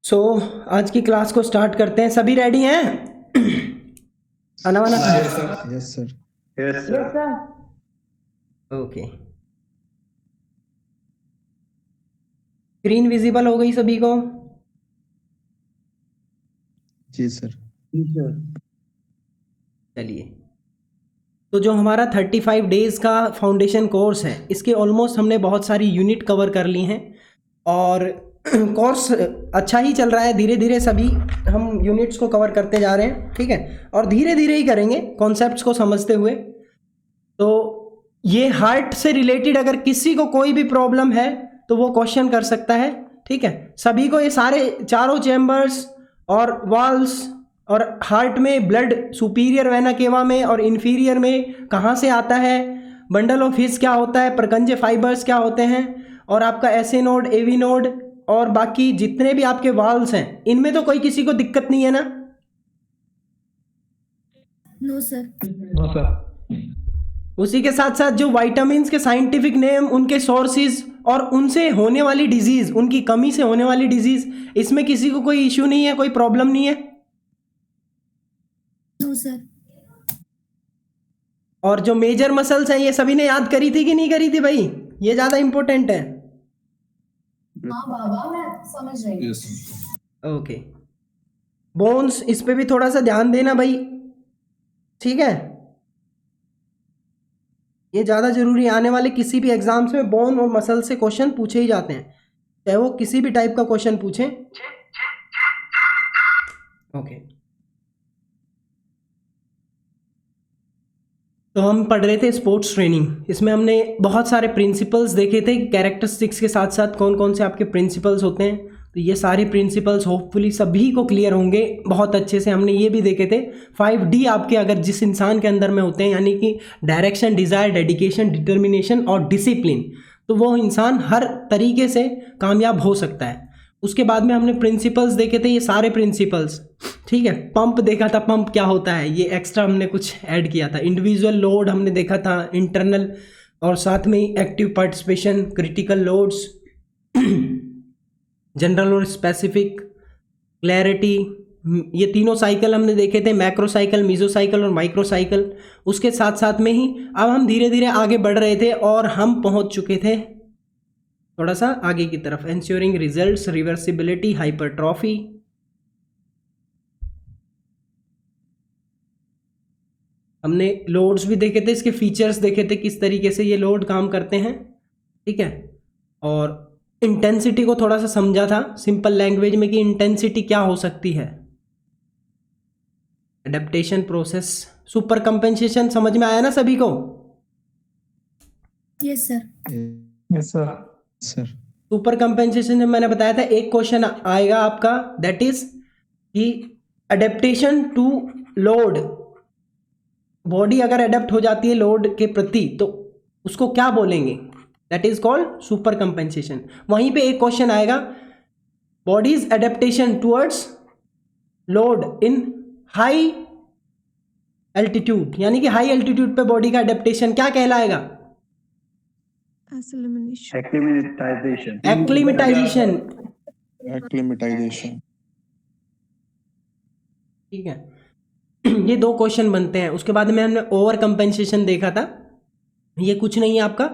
सो आज की क्लास को स्टार्ट करते हैं। सभी रेडी हैं? आना वाना yes sir. Yes sir. Okay. Screen visible हो गई सभी को? जी सर। चलिए, तो जो हमारा 35 डेज़ का फाउंडेशन कोर्स है, इसके ऑलमोस्ट हमने बहुत सारी यूनिट कवर कर ली हैं और कोर्स अच्छा ही चल रहा है। धीरे धीरे सभी हम यूनिट्स को कवर करते जा रहे हैं, ठीक है, और धीरे धीरे ही करेंगे कॉन्सेप्ट्स को समझते हुए। तो ये हार्ट से रिलेटेड अगर किसी को कोई भी प्रॉब्लम है तो वो क्वेश्चन कर सकता है, ठीक है। सभी को ये सारे चारों चैम्बर्स और वाल्व्स और हार्ट में ब्लड सुपीरियर वेना केवा में और इन्फीरियर में कहाँ से आता है, बंडल ऑफ हिस क्या होता है, प्रकंजे फाइबर्स क्या होते हैं, और आपका एसए नोड, एवी नोड और बाकी जितने भी आपके वाल्व्स हैं, इनमें तो कोई किसी को दिक्कत नहीं है ना? No sir. No sir. उसी के साथ साथ जो वाइटामिन्स के साइंटिफिक नेम, उनके सोर्सेज और उनसे होने वाली डिजीज, उनकी कमी से होने वाली डिजीज, इसमें किसी को कोई इश्यू नहीं है, कोई प्रॉब्लम नहीं है? No sir. और जो मेजर मसल्स हैं ये सभी ने याद करी थी कि नहीं करी थी भाई? ये ज्यादा इंपॉर्टेंट है। हाँ बाबा, मैं समझ रही हूँ। ओके। बोन्स, इस पे भी थोड़ा सा ध्यान देना भाई, ठीक है। ये ज़्यादा जरूरी है, आने वाले किसी भी एग्जाम्स में बोन और मसल से क्वेश्चन पूछे ही जाते हैं, चाहे वो किसी भी टाइप का क्वेश्चन पूछें। ओके, तो हम पढ़ रहे थे स्पोर्ट्स ट्रेनिंग। इसमें हमने बहुत सारे प्रिंसिपल्स देखे थे, कैरेक्टरिस्टिक्स के साथ साथ कौन कौन से आपके प्रिंसिपल्स होते हैं। तो ये सारे प्रिंसिपल्स होपफुली सभी को क्लियर होंगे बहुत अच्छे से। हमने ये भी देखे थे 5D आपके अगर जिस इंसान के अंदर में होते हैं, यानी कि डायरेक्शन, डिज़ायर, डेडिकेशन, डिटर्मिनेशन और डिसिप्लिन, तो वो इंसान हर तरीके से कामयाब हो सकता है। उसके बाद में हमने प्रिंसिपल्स देखे थे, ये सारे प्रिंसिपल्स, ठीक है। पंप देखा था, पंप क्या होता है, ये एक्स्ट्रा हमने कुछ ऐड किया था। इंडिविजुअल लोड हमने देखा था, इंटरनल, और साथ में ही active participation, critical loads, general और स्पेसिफिक, क्लैरिटी, ये तीनों साइकिल हमने देखे थे, मैक्रो साइकिल, मीजो साइकिल और माइक्रो साइकिल। उसके साथ साथ में ही अब हम धीरे धीरे आगे बढ़ रहे थे और हम पहुंच चुके थे थोड़ा सा आगे की तरफ। Ensuring results, reversibility, hypertrophy. हमने लोड्स भी देखे थे, इसके फीचर्स देखे थे, किस तरीके से ये लोड काम करते हैं, ठीक है। और इंटेंसिटी को थोड़ा सा समझा था सिंपल लैंग्वेज में कि इंटेंसिटी क्या हो सकती है। एडेप्टेशन प्रोसेस, सुपर कंपेंसेशन समझ में आया ना सभी को? Yes sir. Yes sir. Sir super compensation में मैंने बताया था एक क्वेश्चन आएगा आपका, दैट इज कि अडेप्टेशन टू लोड। बॉडी अगर अडेप्ट हो जाती है लोड के प्रति तो उसको क्या बोलेंगे? That is called super compensation. वहीं पे एक क्वेश्चन आएगा, bodies adaptation towards load in high altitude, यानी कि हाई एल्टीट्यूड पे बॉडी का एडेप्टेशन क्या कहलाएगा? एक्लिमेटाइजेशन। Acclimatisation, acclimatisation. ठीक है। ये दो क्वेश्चन बनते हैं। उसके बाद में हमने ओवर कंपेंसेशन देखा था। ये कुछ नहीं है, आपका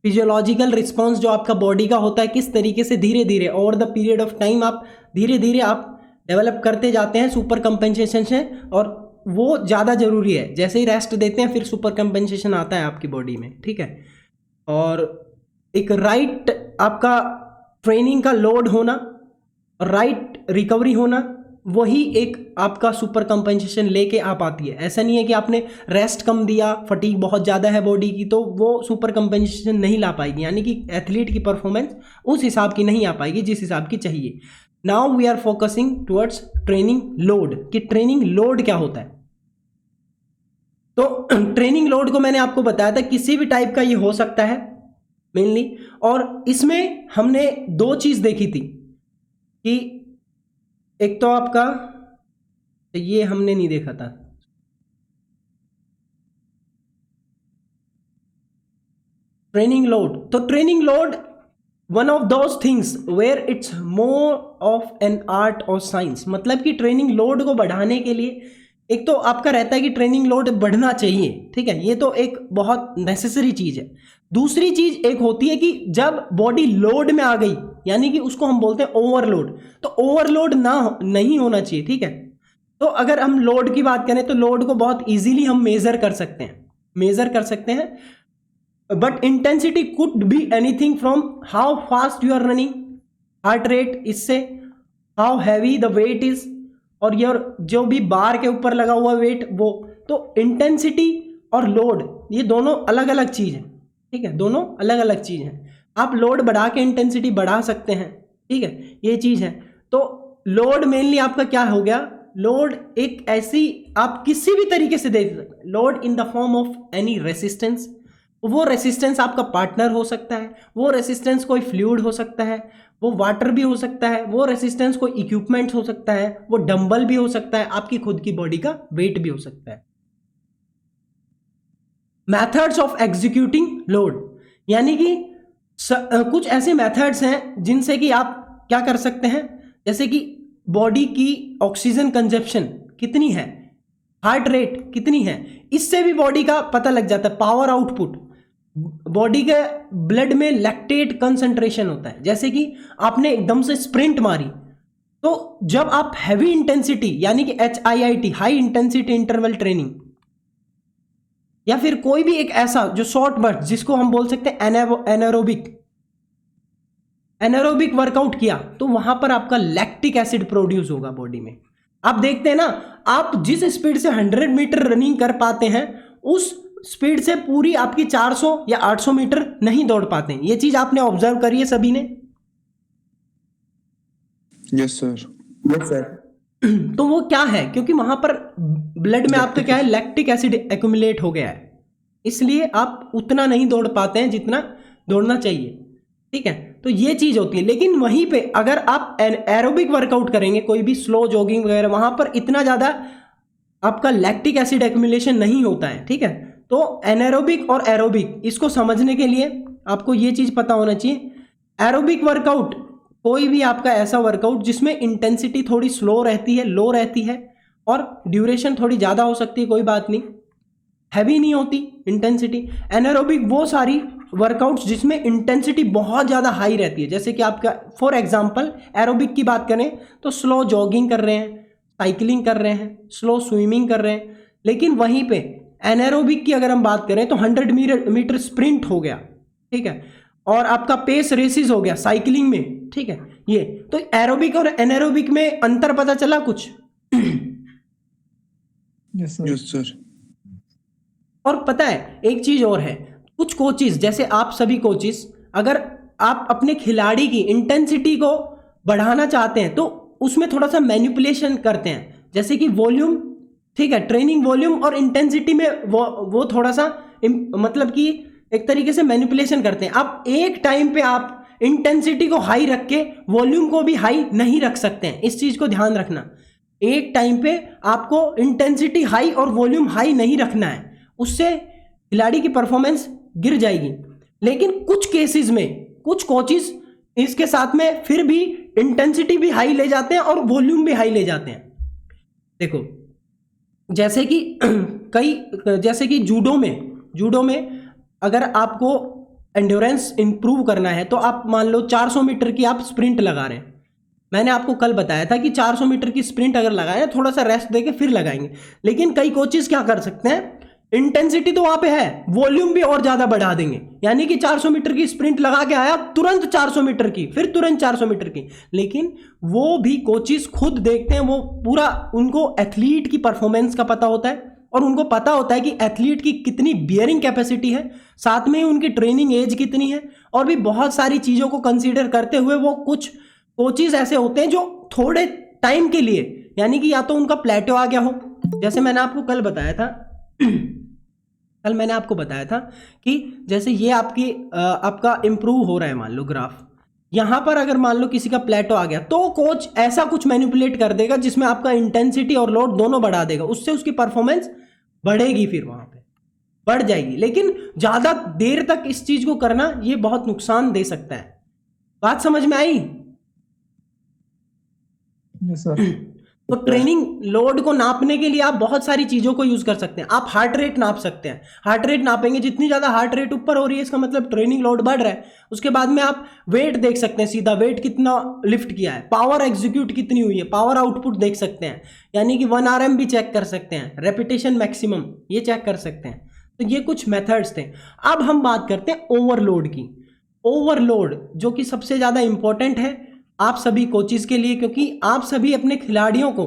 फिजियोलॉजिकल रिस्पॉन्स जो आपका बॉडी का होता है, किस तरीके से धीरे धीरे over the period of time आप धीरे धीरे आप डेवलप करते जाते हैं सुपर कंपेंसेशन से, और वो ज़्यादा ज़रूरी है। जैसे ही रेस्ट देते हैं फिर सुपर कंपेंसेशन आता है आपकी बॉडी में, ठीक है। और एक राइट आपका ट्रेनिंग का लोड होना, राइट रिकवरी होना, वही एक आपका सुपर कंपेंसेशन लेके आ पाती है। ऐसा नहीं है कि आपने रेस्ट कम दिया, फटीग बहुत ज़्यादा है बॉडी की, तो वो सुपर कंपेंसेशन नहीं ला पाएगी, यानी कि एथलीट की परफॉर्मेंस उस हिसाब की नहीं आ पाएगी जिस हिसाब की चाहिए। Now we are focusing towards training load, कि ट्रेनिंग लोड क्या होता है। तो ट्रेनिंग लोड को मैंने आपको बताया था किसी भी टाइप का ये हो सकता है मेनली, और इसमें हमने दो चीज़ देखी थी कि एक तो आपका, ये हमने नहीं देखा था, ट्रेनिंग लोड। तो training load one of those things where it's more of an art और साइंस, मतलब कि ट्रेनिंग लोड को बढ़ाने के लिए एक तो आपका रहता है कि ट्रेनिंग लोड बढ़ना चाहिए, ठीक है, ये तो एक बहुत नेसेसरी चीज़ है। दूसरी चीज़ एक होती है कि जब बॉडी लोड में आ गई, यानी कि उसको हम बोलते हैं ओवरलोड, तो ओवरलोड नहीं होना चाहिए, ठीक है। तो अगर हम लोड की बात करें तो लोड को बहुत इजीली हम मेजर कर सकते हैं, but intensity could be anything from how fast you are running, heart rate, इससे how heavy the weight is, और योर जो भी बार के ऊपर लगा हुआ वेट वो। तो इंटेंसिटी और लोड ये दोनों अलग अलग चीज़ है, ठीक है, दोनों अलग अलग चीज़ हैं। आप लोड बढ़ा के इंटेंसिटी बढ़ा सकते हैं, ठीक है, ये चीज़ है। तो लोड मेनली आपका क्या हो गया, लोड एक ऐसी आप किसी भी तरीके से देख सकते हैं, load in the form of any resistance. वो रेसिस्टेंस आपका पार्टनर हो सकता है, वो रेसिस्टेंस कोई फ्लूइड हो सकता है, वो वाटर भी हो सकता है, वो रेसिस्टेंस कोई इक्विपमेंट हो सकता है, वो डंबल भी हो सकता है, आपकी खुद की बॉडी का वेट भी हो सकता है। मेथड्स ऑफ एग्जीक्यूटिंग लोड, यानी कि कुछ ऐसे मेथड्स हैं जिनसे कि आप क्या कर सकते हैं, जैसे कि बॉडी की ऑक्सीजन कंजप्शन कितनी है, हार्ट रेट कितनी है, इससे भी बॉडी का पता लग जाता है। पावर आउटपुट, बॉडी के ब्लड में लैक्टेट कंसंट्रेशन होता है, जैसे कि आपने एकदम से स्प्रिंट मारी, तो जब आप हैवी इंटेंसिटी यानी कि HIIT, high intensity interval training, या फिर कोई भी एक ऐसा जो शॉर्ट बर्स्ट जिसको हम बोल सकते हैं एनारोबिक वर्कआउट किया, तो वहां पर आपका लैक्टिक एसिड प्रोड्यूस होगा बॉडी में। आप देखते हैं ना, आप जिस स्पीड से 100 मीटर रनिंग कर पाते हैं उस स्पीड से पूरी आपकी 400 या 800 मीटर नहीं दौड़ पाते हैं। ये चीज आपने ऑब्जर्व करी है सभी ने? Yes sir. Yes, sir. तो वो क्या है, क्योंकि वहां पर ब्लड में आपका क्या है, लैक्टिक एसिड एक्यूमुलेट हो गया है, इसलिए आप उतना नहीं दौड़ पाते हैं जितना दौड़ना चाहिए, ठीक है। तो ये चीज होती है। लेकिन वहीं पे अगर आप एरोबिक वर्कआउट करेंगे, कोई भी स्लो जॉगिंग वगैरह, वहां पर इतना ज्यादा आपका लैक्टिक एसिड एक्यूमुलेशन नहीं होता है, ठीक है। तो एनारोबिक और एरोबिक, इसको समझने के लिए आपको ये चीज पता होना चाहिए। एरोबिक वर्कआउट कोई भी आपका ऐसा वर्कआउट जिसमें इंटेंसिटी थोड़ी स्लो रहती है, लो रहती है, और ड्यूरेशन थोड़ी ज़्यादा हो सकती है, कोई बात नहीं, हैवी नहीं होती इंटेंसिटी। एनारोबिक वो सारी वर्कआउट्स जिसमें इंटेंसिटी बहुत ज़्यादा हाई रहती है, जैसे कि आपका फॉर एग्जांपल एरोबिक की बात करें तो स्लो जॉगिंग कर रहे हैं, साइकिलिंग कर रहे हैं, स्लो स्विमिंग कर रहे हैं। लेकिन वहीं पे एनारोबिक की अगर हम बात करें तो 100 मीटर स्प्रिंट हो गया, ठीक है, और आपका पेस रेसिस हो गया साइकिलिंग में, ठीक है। ये तो एरोबिक और एनारोबिक में अंतर पता चला कुछ? Yes, sir. Yes sir. और पता है एक चीज और है, कुछ कोचिज जैसे आप सभी कोचिज, अगर आप अपने खिलाड़ी की इंटेंसिटी को बढ़ाना चाहते हैं तो उसमें थोड़ा सा मैनिपुलेशन करते हैं, जैसे कि वॉल्यूम, ठीक है, ट्रेनिंग वॉल्यूम और इंटेंसिटी में वो थोड़ा सा मतलब कि एक तरीके से मैनिपुलेशन करते हैं। आप एक टाइम पे आप इंटेंसिटी को हाई रख के वॉल्यूम को भी हाई नहीं रख सकते हैं, इस चीज को ध्यान रखना। एक टाइम पे आपको इंटेंसिटी हाई और वॉल्यूम हाई नहीं रखना है, उससे खिलाड़ी की परफॉर्मेंस गिर जाएगी। लेकिन कुछ केसेस में कुछ कोचेस इसके साथ में फिर भी इंटेंसिटी भी हाई ले जाते हैं और वॉल्यूम भी हाई ले जाते हैं। देखो जैसे कि जूडो में अगर आपको एंड्योरेंस इंप्रूव करना है तो आप मान लो 400 मीटर की आप स्प्रिंट लगा रहे हैं। मैंने आपको कल बताया था कि 400 मीटर की स्प्रिंट अगर लगाए थोड़ा सा रेस्ट देके फिर लगाएंगे। लेकिन कई कोचेस क्या कर सकते हैं, इंटेंसिटी तो वहां पे है, वॉल्यूम भी और ज्यादा बढ़ा देंगे, यानी कि 400 मीटर की स्प्रिंट लगा के आया, तुरंत 400 मीटर की, फिर तुरंत 400 मीटर की। लेकिन वो भी कोचेस खुद देखते हैं, वो पूरा उनको एथलीट की परफॉर्मेंस का पता होता है और उनको पता होता है कि एथलीट की कितनी बियरिंग कैपेसिटी है, साथ में ही उनकी ट्रेनिंग एज कितनी है, और भी बहुत सारी चीज़ों को कंसीडर करते हुए वो कुछ कोचेस ऐसे होते हैं जो थोड़े टाइम के लिए, यानी कि या तो उनका प्लेटो आ गया हो, जैसे मैंने आपको कल बताया था कि जैसे ये आपका इम्प्रूव हो रहा है, मान लो ग्राफ, यहां पर अगर मान लो किसी का प्लेटो आ गया तो कोच ऐसा कुछ मैनिपुलेट कर देगा जिसमें आपका इंटेंसिटी और लोड दोनों बढ़ा देगा, उससे उसकी परफॉर्मेंस बढ़ेगी, फिर वहां पे बढ़ जाएगी। लेकिन ज्यादा देर तक इस चीज को करना ये बहुत नुकसान दे सकता है। बात समझ में आई? Yes, sir. तो ट्रेनिंग लोड को नापने के लिए आप बहुत सारी चीज़ों को यूज़ कर सकते हैं। आप हार्ट रेट नाप सकते हैं, हार्ट रेट नापेंगे, जितनी ज़्यादा हार्ट रेट ऊपर हो रही है इसका मतलब ट्रेनिंग लोड बढ़ रहा है। उसके बाद में आप वेट देख सकते हैं, सीधा वेट कितना लिफ्ट किया है, पावर एग्जीक्यूट कितनी हुई है, पावर आउटपुट देख सकते हैं, यानी कि 1 RM भी चेक कर सकते हैं, रेपिटेशन मैक्सिमम ये चेक कर सकते हैं। तो ये कुछ मेथड्स थे। अब हम बात करते हैं ओवरलोड की। ओवरलोड जो कि सबसे ज़्यादा इंपॉर्टेंट है आप सभी कोचिज के लिए, क्योंकि आप सभी अपने खिलाड़ियों को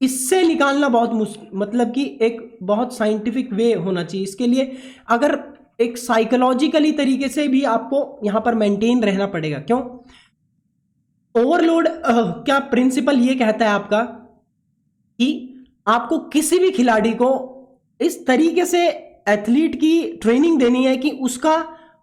इससे निकालना बहुत मतलब कि एक बहुत साइंटिफिक वे होना चाहिए। इसके लिए अगर एक साइकोलॉजिकली तरीके से भी आपको यहाँ पर मेंटेन रहना पड़ेगा। क्यों? ओवरलोड क्या प्रिंसिपल ये कहता है आपका कि आपको किसी भी खिलाड़ी को इस तरीके से एथलीट की ट्रेनिंग देनी है कि उसका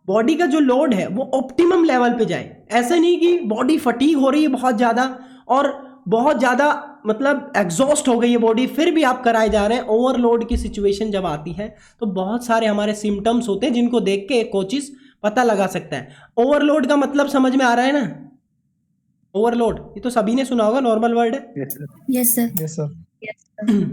बॉडी का जो लोड है वो ऑप्टिमम लेवल पे जाए। ऐसा नहीं कि बॉडी फटीग हो रही है बहुत ज़्यादा और बहुत ज़्यादा मतलब एग्जॉस्ट हो गई है बॉडी, फिर भी आप कराए जा रहे हैं। ओवरलोड की सिचुएशन जब आती है तो बहुत सारे हमारे सिम्टम्स होते हैं जिनको देख के एक कोचिस पता लगा सकता है। ओवरलोड का मतलब समझ में आ रहा है ना? ओवरलोड ये तो सभी ने सुना होगा, नॉर्मल वर्ड है। Yes, sir. Yes, sir. Yes, sir. Yes, sir.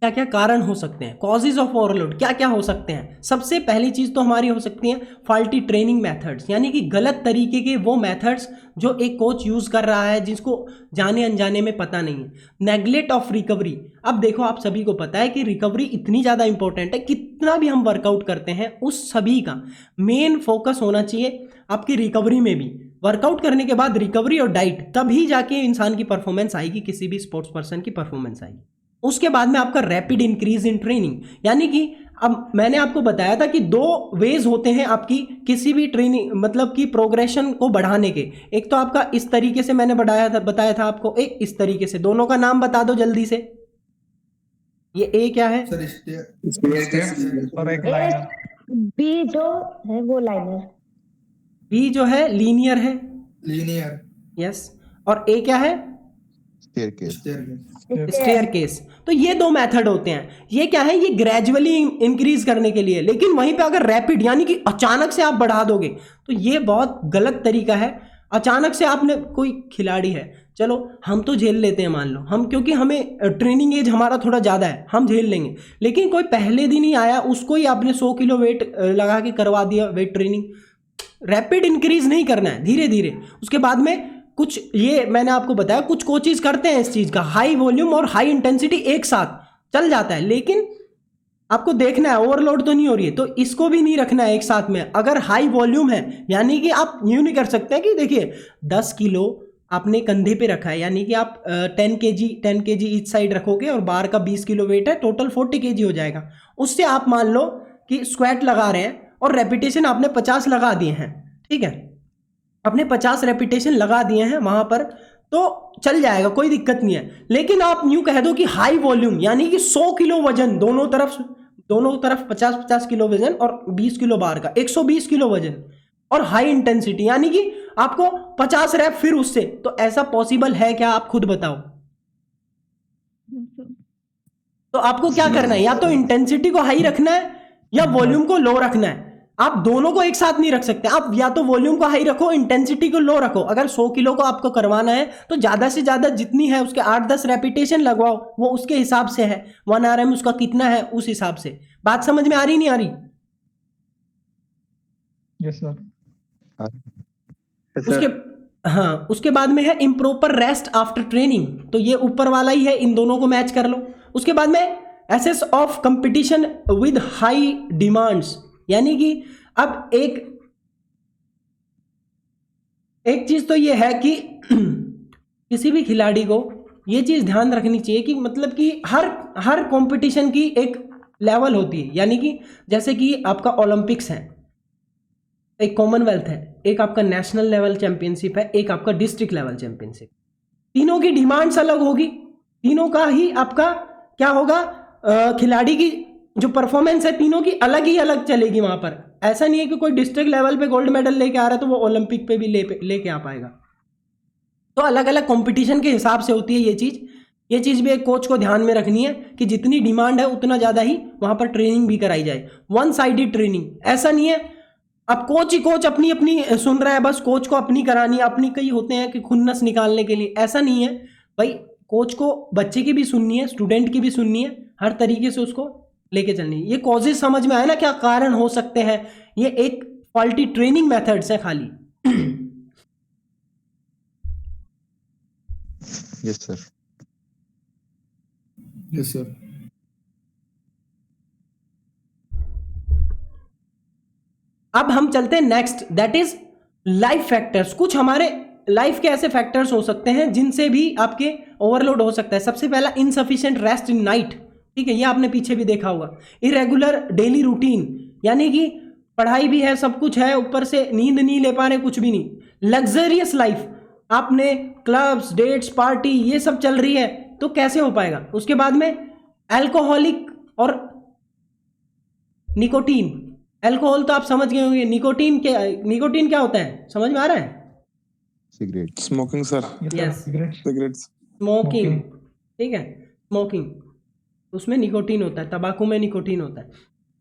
क्या क्या कारण हो सकते हैं, कॉजेज ऑफ ओवरलोड क्या क्या हो सकते हैं? सबसे पहली चीज़ तो हमारी हो सकती है फॉल्टी ट्रेनिंग मेथड्स, यानी कि गलत तरीके के वो मेथड्स जो एक कोच यूज़ कर रहा है जिसको जाने अनजाने में पता नहीं है। Neglect of recovery. अब देखो आप सभी को पता है कि रिकवरी इतनी ज़्यादा इंपॉर्टेंट है, कितना भी हम वर्कआउट करते हैं उस सभी का मेन फोकस होना चाहिए आपकी रिकवरी में भी। वर्कआउट करने के बाद रिकवरी और डाइट, तभी जाके इंसान की परफॉर्मेंस आएगी, किसी भी स्पोर्ट्स पर्सन की परफॉर्मेंस आएगी। उसके बाद में आपका रैपिड इंक्रीज इन ट्रेनिंग, यानी कि अब मैंने आपको बताया था कि 2 वेज होते हैं आपकी किसी भी ट्रेनिंग मतलब कि प्रोग्रेशन को बढ़ाने के। एक तो आपका इस तरीके से मैंने बताया था आपको, एक इस तरीके से। दोनों का नाम बता दो जल्दी से। ये ए क्या है? और एक लाइनर. बी जो है वो लाइनर. बी जो है लीनियर है। लीनियर. यस। और ए क्या है? स्टेयरकेस। तो ये 2 मेथड होते हैं। ये क्या है? ये ग्रेजुअली इंक्रीज करने के लिए, लेकिन वहीं पे अगर रैपिड यानी कि अचानक से आप बढ़ा दोगे तो ये बहुत गलत तरीका है। अचानक से आपने, कोई खिलाड़ी है, चलो हम तो झेल लेते हैं, मान लो हम, क्योंकि हमें ट्रेनिंग एज हमारा थोड़ा ज़्यादा है, हम झेल लेंगे। लेकिन कोई पहले दिन ही आया, उसको ही आपने 100 किलो वेट लगा के करवा दिया वेट ट्रेनिंग। रैपिड इंक्रीज नहीं करना है, धीरे धीरे। उसके बाद में कुछ, ये मैंने आपको बताया, कुछ कोचेज करते हैं इस चीज़ का, हाई वॉल्यूम और हाई इंटेंसिटी एक साथ चल जाता है, लेकिन आपको देखना है ओवरलोड तो नहीं हो रही है, तो इसको भी नहीं रखना है एक साथ में। अगर हाई वॉल्यूम है, यानी कि आप यूँ नहीं कर सकते हैं कि देखिए 10 किलो आपने कंधे पे रखा है, यानी कि आप 10 केजी ईच साइड रखोगे और बार का 20 किलो वेट है, टोटल 40 केजी हो जाएगा। उससे आप मान लो कि स्क्वाट लगा रहे हैं और रेपिटेशन आपने 50 लगा दिए हैं, ठीक है, आपने 50 रेपिटेशन लगा दिए हैं वहां पर, तो चल जाएगा, कोई दिक्कत नहीं है। लेकिन आप यूं कह दो कि हाई वॉल्यूम, यानी कि 100 किलो वजन, दोनों तरफ 50-50 किलो वजन और 20 किलो बार का, 120 किलो वजन, और हाई इंटेंसिटी, यानी कि आपको 50 रैप फिर उससे, तो ऐसा पॉसिबल है क्या? आप खुद बताओ। तो आपको क्या करना है? या तो इंटेंसिटी को हाई रखना है या वॉल्यूम को लो रखना है। आप दोनों को एक साथ नहीं रख सकते। आप या तो वॉल्यूम को हाई रखो, इंटेंसिटी को लो रखो। अगर 100 किलो को आपको करवाना है तो ज़्यादा से ज़्यादा जितनी है उसके 8-10 रेपिटेशन लगवाओ, वो उसके हिसाब से है। 1 RM उसका कितना है उस हिसाब से। बात समझ में आ रही नहीं आ रही? Yes, sir. Yes, sir. उसके बाद में है इम्प्रॉपर रेस्ट आफ्टर ट्रेनिंग, तो ये ऊपर वाला ही है, इन दोनों को मैच कर लो। उसके बाद में access of competition with high demands, यानी कि अब एक चीज तो ये है कि किसी भी खिलाड़ी को ये चीज ध्यान रखनी चाहिए कि मतलब कि हर कंपटीशन की एक लेवल होती है, यानी कि जैसे कि आपका ओलंपिक्स है, एक कॉमनवेल्थ है, एक आपका नेशनल लेवल चैंपियनशिप है, एक आपका डिस्ट्रिक्ट लेवल चैंपियनशिप। तीनों की डिमांड्स अलग होगी, तीनों का ही आपका क्या होगा, खिलाड़ी की जो परफॉर्मेंस है तीनों की अलग ही अलग चलेगी वहां पर। ऐसा नहीं है कि कोई डिस्ट्रिक्ट लेवल पे गोल्ड मेडल लेके आ रहा है तो वो ओलंपिक पे भी लेके आ पाएगा। तो अलग अलग कंपटीशन के हिसाब से होती है ये चीज़ भी एक कोच को ध्यान में रखनी है कि जितनी डिमांड है उतना ज़्यादा ही वहाँ पर ट्रेनिंग भी कराई जाए। 1 साइडेड ट्रेनिंग ऐसा नहीं है अब कोच ही कोच अपनी अपनी सुन रहा है, बस कोच को अपनी करानी है, अपनी कई होते हैं कि खुन्नस निकालने के लिए, ऐसा नहीं है भाई। कोच को बच्चे की भी सुननी है, स्टूडेंट की भी सुननी है, हर तरीके से उसको लेके चलनी है। ये कॉजेज समझ में आया ना, क्या कारण हो सकते हैं? ये एक फॉल्टी ट्रेनिंग मेथड्स है खाली। Yes sir. Yes sir. अब हम चलते हैं next, that is life factors. कुछ हमारे लाइफ के ऐसे फैक्टर्स हो सकते हैं जिनसे भी आपके ओवरलोड हो सकता है। सबसे पहला, इनसफिशिएंट रेस्ट इन नाइट। ठीक है, ये आपने पीछे भी देखा होगा। इरेगुलर डेली रूटीन, यानी कि पढ़ाई भी है, सब कुछ है, ऊपर से नींद नहीं ले पा रहे, कुछ भी नहीं। लग्जरियस लाइफ, आपने क्लब्स, डेट्स, पार्टी ये सब चल रही है, तो कैसे हो पाएगा? उसके बाद में अल्कोहलिक और निकोटीन। अल्कोहल तो आप समझ गए होंगे, निकोटीन क्या होता है, समझ में आ रहा है? Cigarette. Smoking sir. Yes. Cigarettes. Smoking, ठीक है, स्मोकिंग, उसमें निकोटीन होता है, तंबाकू में निकोटीन होता है,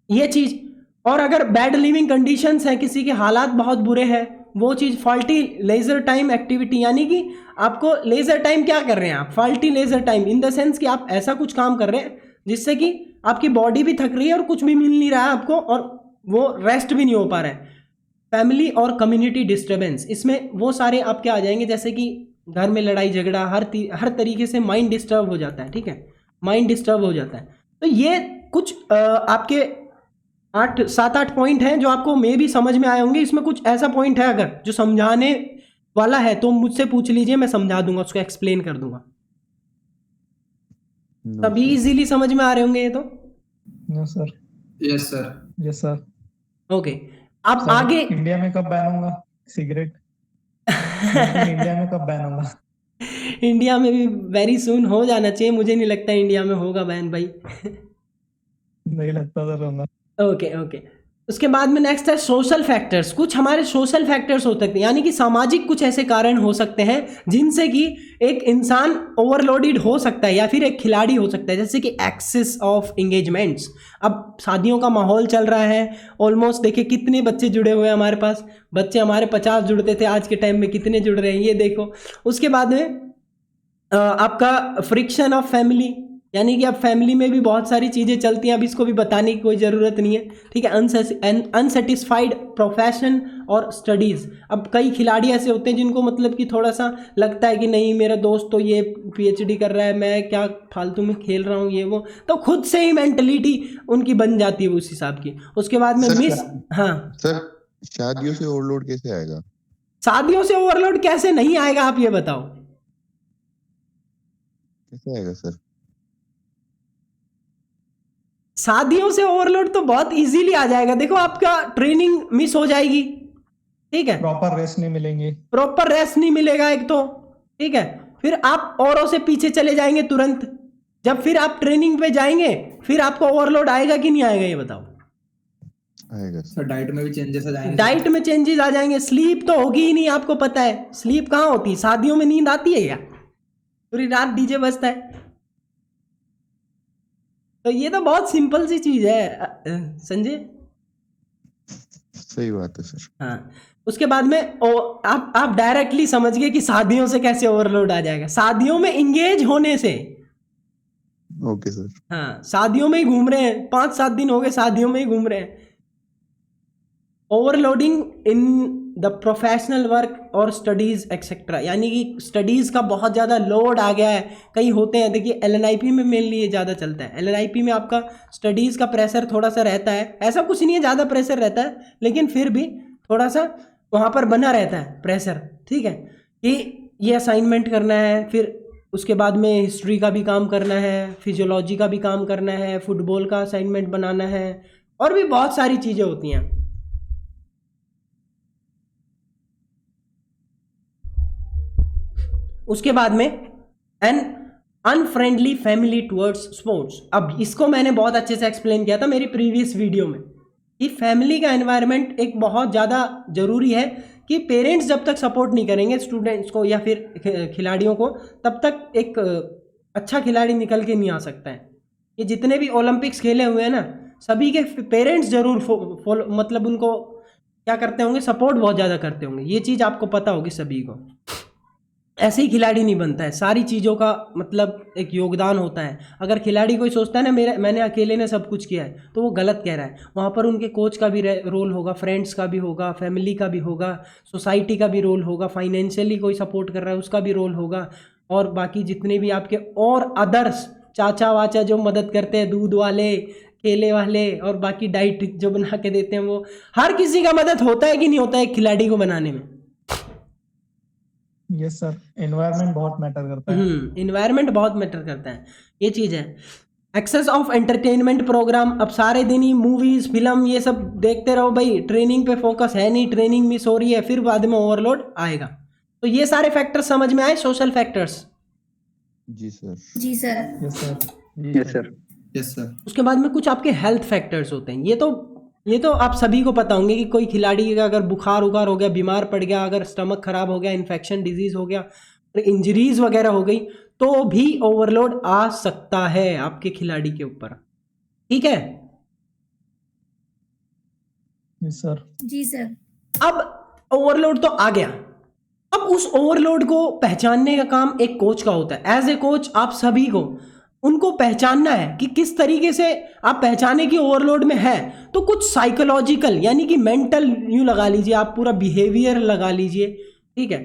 ये चीज। और अगर बैड लिविंग कंडीशंस है, किसी के हालात बहुत बुरे हैं, वो चीज। फॉल्टी लेजर टाइम एक्टिविटी, यानी कि आपको लेजर टाइम क्या कर रहे हैं आप? Faulty leisure time in the sense कि आप ऐसा कुछ काम कर रहे हैं जिससे कि आपकी बॉडी भी थक रही है और कुछ भी मिल नहीं रहा है आपको, और वो रेस्ट भी नहीं हो पा रहा है। फैमिली और कम्युनिटी डिस्टर्बेंस, इसमें वो सारे आपके आ जाएंगे, जैसे कि घर में लड़ाई झगड़ा, हर तरीके से माइंड डिस्टर्ब हो जाता है। ठीक है, माइंड डिस्टर्ब हो जाता है। तो ये कुछ आपके 7-8 पॉइंट हैं जो आपको मे भी समझ में आए होंगे। इसमें कुछ ऐसा पॉइंट है अगर जो समझाने वाला है तो मुझसे पूछ लीजिए, मैं समझा दूंगा, उसको एक्सप्लेन कर दूंगा। तभी इजीली समझ में आ रहे होंगे ये तो। No sir. Yes sir. Yes sir. Okay, अब सर, आगे इंडिया में कब बैन होगा सिगरेट? इंडिया में कब बैन होगा? इंडिया में भी वेरी सून हो जाना चाहिए। मुझे नहीं लगता इंडिया में होगा बैन भाई। नहीं लगता सर होगा। ओके ओके, उसके बाद में नेक्स्ट है सोशल फैक्टर्स। कुछ हमारे सोशल फैक्टर्स हो सकते हैं, यानी कि सामाजिक कुछ ऐसे कारण हो सकते हैं जिनसे कि एक इंसान ओवरलोडेड हो सकता है या फिर एक खिलाड़ी हो सकता है। जैसे कि एक्सेस ऑफ एंगेजमेंट्स। अब शादियों का माहौल चल रहा है, ऑलमोस्ट देखिए कितने बच्चे जुड़े हुए हैं हमारे पास। बच्चे हमारे 50 जुड़ते थे, आज के टाइम में कितने जुड़ रहे हैं ये देखो। उसके बाद में आपका फ्रिक्शन ऑफ फैमिली, यानी कि अब फैमिली में भी बहुत सारी चीज़ें चलती हैं, अब इसको भी बताने की कोई ज़रूरत नहीं है। ठीक है, अनसेटिस्फाइड प्रोफेशन और स्टडीज़। अब कई खिलाड़ी ऐसे होते हैं जिनको मतलब कि थोड़ा सा लगता है कि नहीं मेरा दोस्त तो ये PhD कर रहा है, मैं क्या फालतू में खेल रहा हूँ, ये वो, तो खुद से ही मेंटलिटी उनकी बन जाती है उस हिसाब की। उसके बाद में हाँ सर, शादियों से ओवरलोड कैसे आएगा? शादियों से ओवरलोड कैसे नहीं आएगा, आप ये बताओ। कैसे आएगा सर? शादियों से ओवरलोड तो बहुत इजीली आ जाएगा। देखो, आपका ट्रेनिंग मिस हो जाएगी, ठीक है, प्रॉपर रेस्ट नहीं मिलेंगे, प्रॉपर रेस्ट नहीं मिलेगा एक तो, ठीक है, फिर आप औरों से पीछे चले जाएंगे तुरंत। जब फिर आप ट्रेनिंग पे जाएंगे फिर आपको ओवरलोड आएगा कि नहीं आएगा, ये बताओ। आएगा सर। डाइट में भी चेंजेस आ जाएंगे। डाइट में चेंजेस आ जाएंगे, स्लीप तो होगी ही नहीं, आपको पता है स्लीप कहाँ होती है। शादियों में नींद आती है क्या? पूरी रात डीजे बजता है। तो ये तो बहुत सिंपल सी चीज है संजय। सही बात है सर। हाँ, उसके बाद में आप डायरेक्टली समझ गए कि शादियों से कैसे ओवरलोड आ जाएगा। शादियों में इंगेज होने से। Okay sir. हाँ, शादियों में ही घूम रहे हैं, 5-7 दिन हो गए शादियों में ही घूम रहे हैं। Overloading in the professional work और स्टडीज एक्सेट्रा, यानी कि स्टडीज का बहुत ज़्यादा लोड आ गया है। कई होते हैं, देखिए LNIP में मेनली ये ज़्यादा चलता है। LNIP में आपका स्टडीज़ का प्रेशर थोड़ा सा रहता है, ऐसा कुछ नहीं है ज़्यादा प्रेशर रहता है, लेकिन फिर भी थोड़ा सा वहाँ पर बना रहता है प्रेशर। ठीक है, कि ये असाइनमेंट करना है, फिर उसके बाद में हिस्ट्री का भी काम करना है, फिजियोलॉजी का भी काम करना है, फुटबॉल का असाइनमेंट बनाना है, और भी बहुत सारी चीज़ें होती हैं। उसके बाद में an unfriendly family towards sports. अब इसको मैंने बहुत अच्छे से एक्सप्लेन किया था मेरी प्रीवियस वीडियो में कि फैमिली का एनवायरनमेंट एक बहुत ज़्यादा ज़रूरी है। कि पेरेंट्स जब तक सपोर्ट नहीं करेंगे स्टूडेंट्स को या फिर खिलाड़ियों को, तब तक एक अच्छा खिलाड़ी निकल के नहीं आ सकता है। ये जितने भी ओलंपिक्स खेले हुए हैं ना, सभी के पेरेंट्स जरूर मतलब उनको क्या करते होंगे, सपोर्ट बहुत ज़्यादा करते होंगे। ये चीज़ आपको पता होगी सभी को। ऐसे ही खिलाड़ी नहीं बनता है, सारी चीज़ों का मतलब एक योगदान होता है। अगर खिलाड़ी कोई सोचता है ना मैंने अकेले ने सब कुछ किया है, तो वो गलत कह रहा है। वहाँ पर उनके कोच का भी रोल होगा, फ्रेंड्स का भी होगा, फैमिली का भी होगा, सोसाइटी का भी रोल होगा, फाइनेंशियली कोई सपोर्ट कर रहा है उसका भी रोल होगा, और बाकी जितने भी आपके और अदर्स चाचा वाचा जो मदद करते हैं, दूध वाले, केले वाले और बाकी डाइट जो बना के देते हैं, वो हर किसी का मदद होता है कि नहीं होता है एक खिलाड़ी को बनाने में। यस सर, एनवायरनमेंट बहुत मैटर करता है। इन्वायरमेंट बहुत मैटर करता है, ये चीज़ है। एक्सेस ऑफ एंटरटेनमेंट प्रोग्राम, अब सारे दिन ही मूवीज फिल्म ये सब देखते रहो भाई, ट्रेनिंग पे फोकस है नहीं, ट्रेनिंग मिस हो रही है, फिर बाद में ओवरलोड आएगा। तो ये सारे फैक्टर्स समझ में आए, सोशल फैक्टर्स। जी सर। जी sir. Yes sir. Yes sir. Yes sir. उसके बाद में कुछ आपके हेल्थ फैक्टर्स होते हैं। ये तो आप सभी को पता होंगे कि कोई खिलाड़ी का अगर बुखार उखार हो गया, बीमार पड़ गया, अगर स्टमक खराब हो गया, इन्फेक्शन डिजीज हो गया, इंजरीज वगैरह हो गई, तो भी ओवरलोड आ सकता है आपके खिलाड़ी के ऊपर। ठीक है, यस सर। जी सर। अब ओवरलोड तो आ गया, अब उस ओवरलोड को पहचानने का काम एक कोच का होता है। एज ए कोच आप सभी को उनको पहचानना है कि किस तरीके से आप पहचाने की ओवरलोड में है। तो कुछ साइकोलॉजिकल यानी कि मेंटल यूं लगा लीजिए, आप पूरा बिहेवियर लगा लीजिए, ठीक है,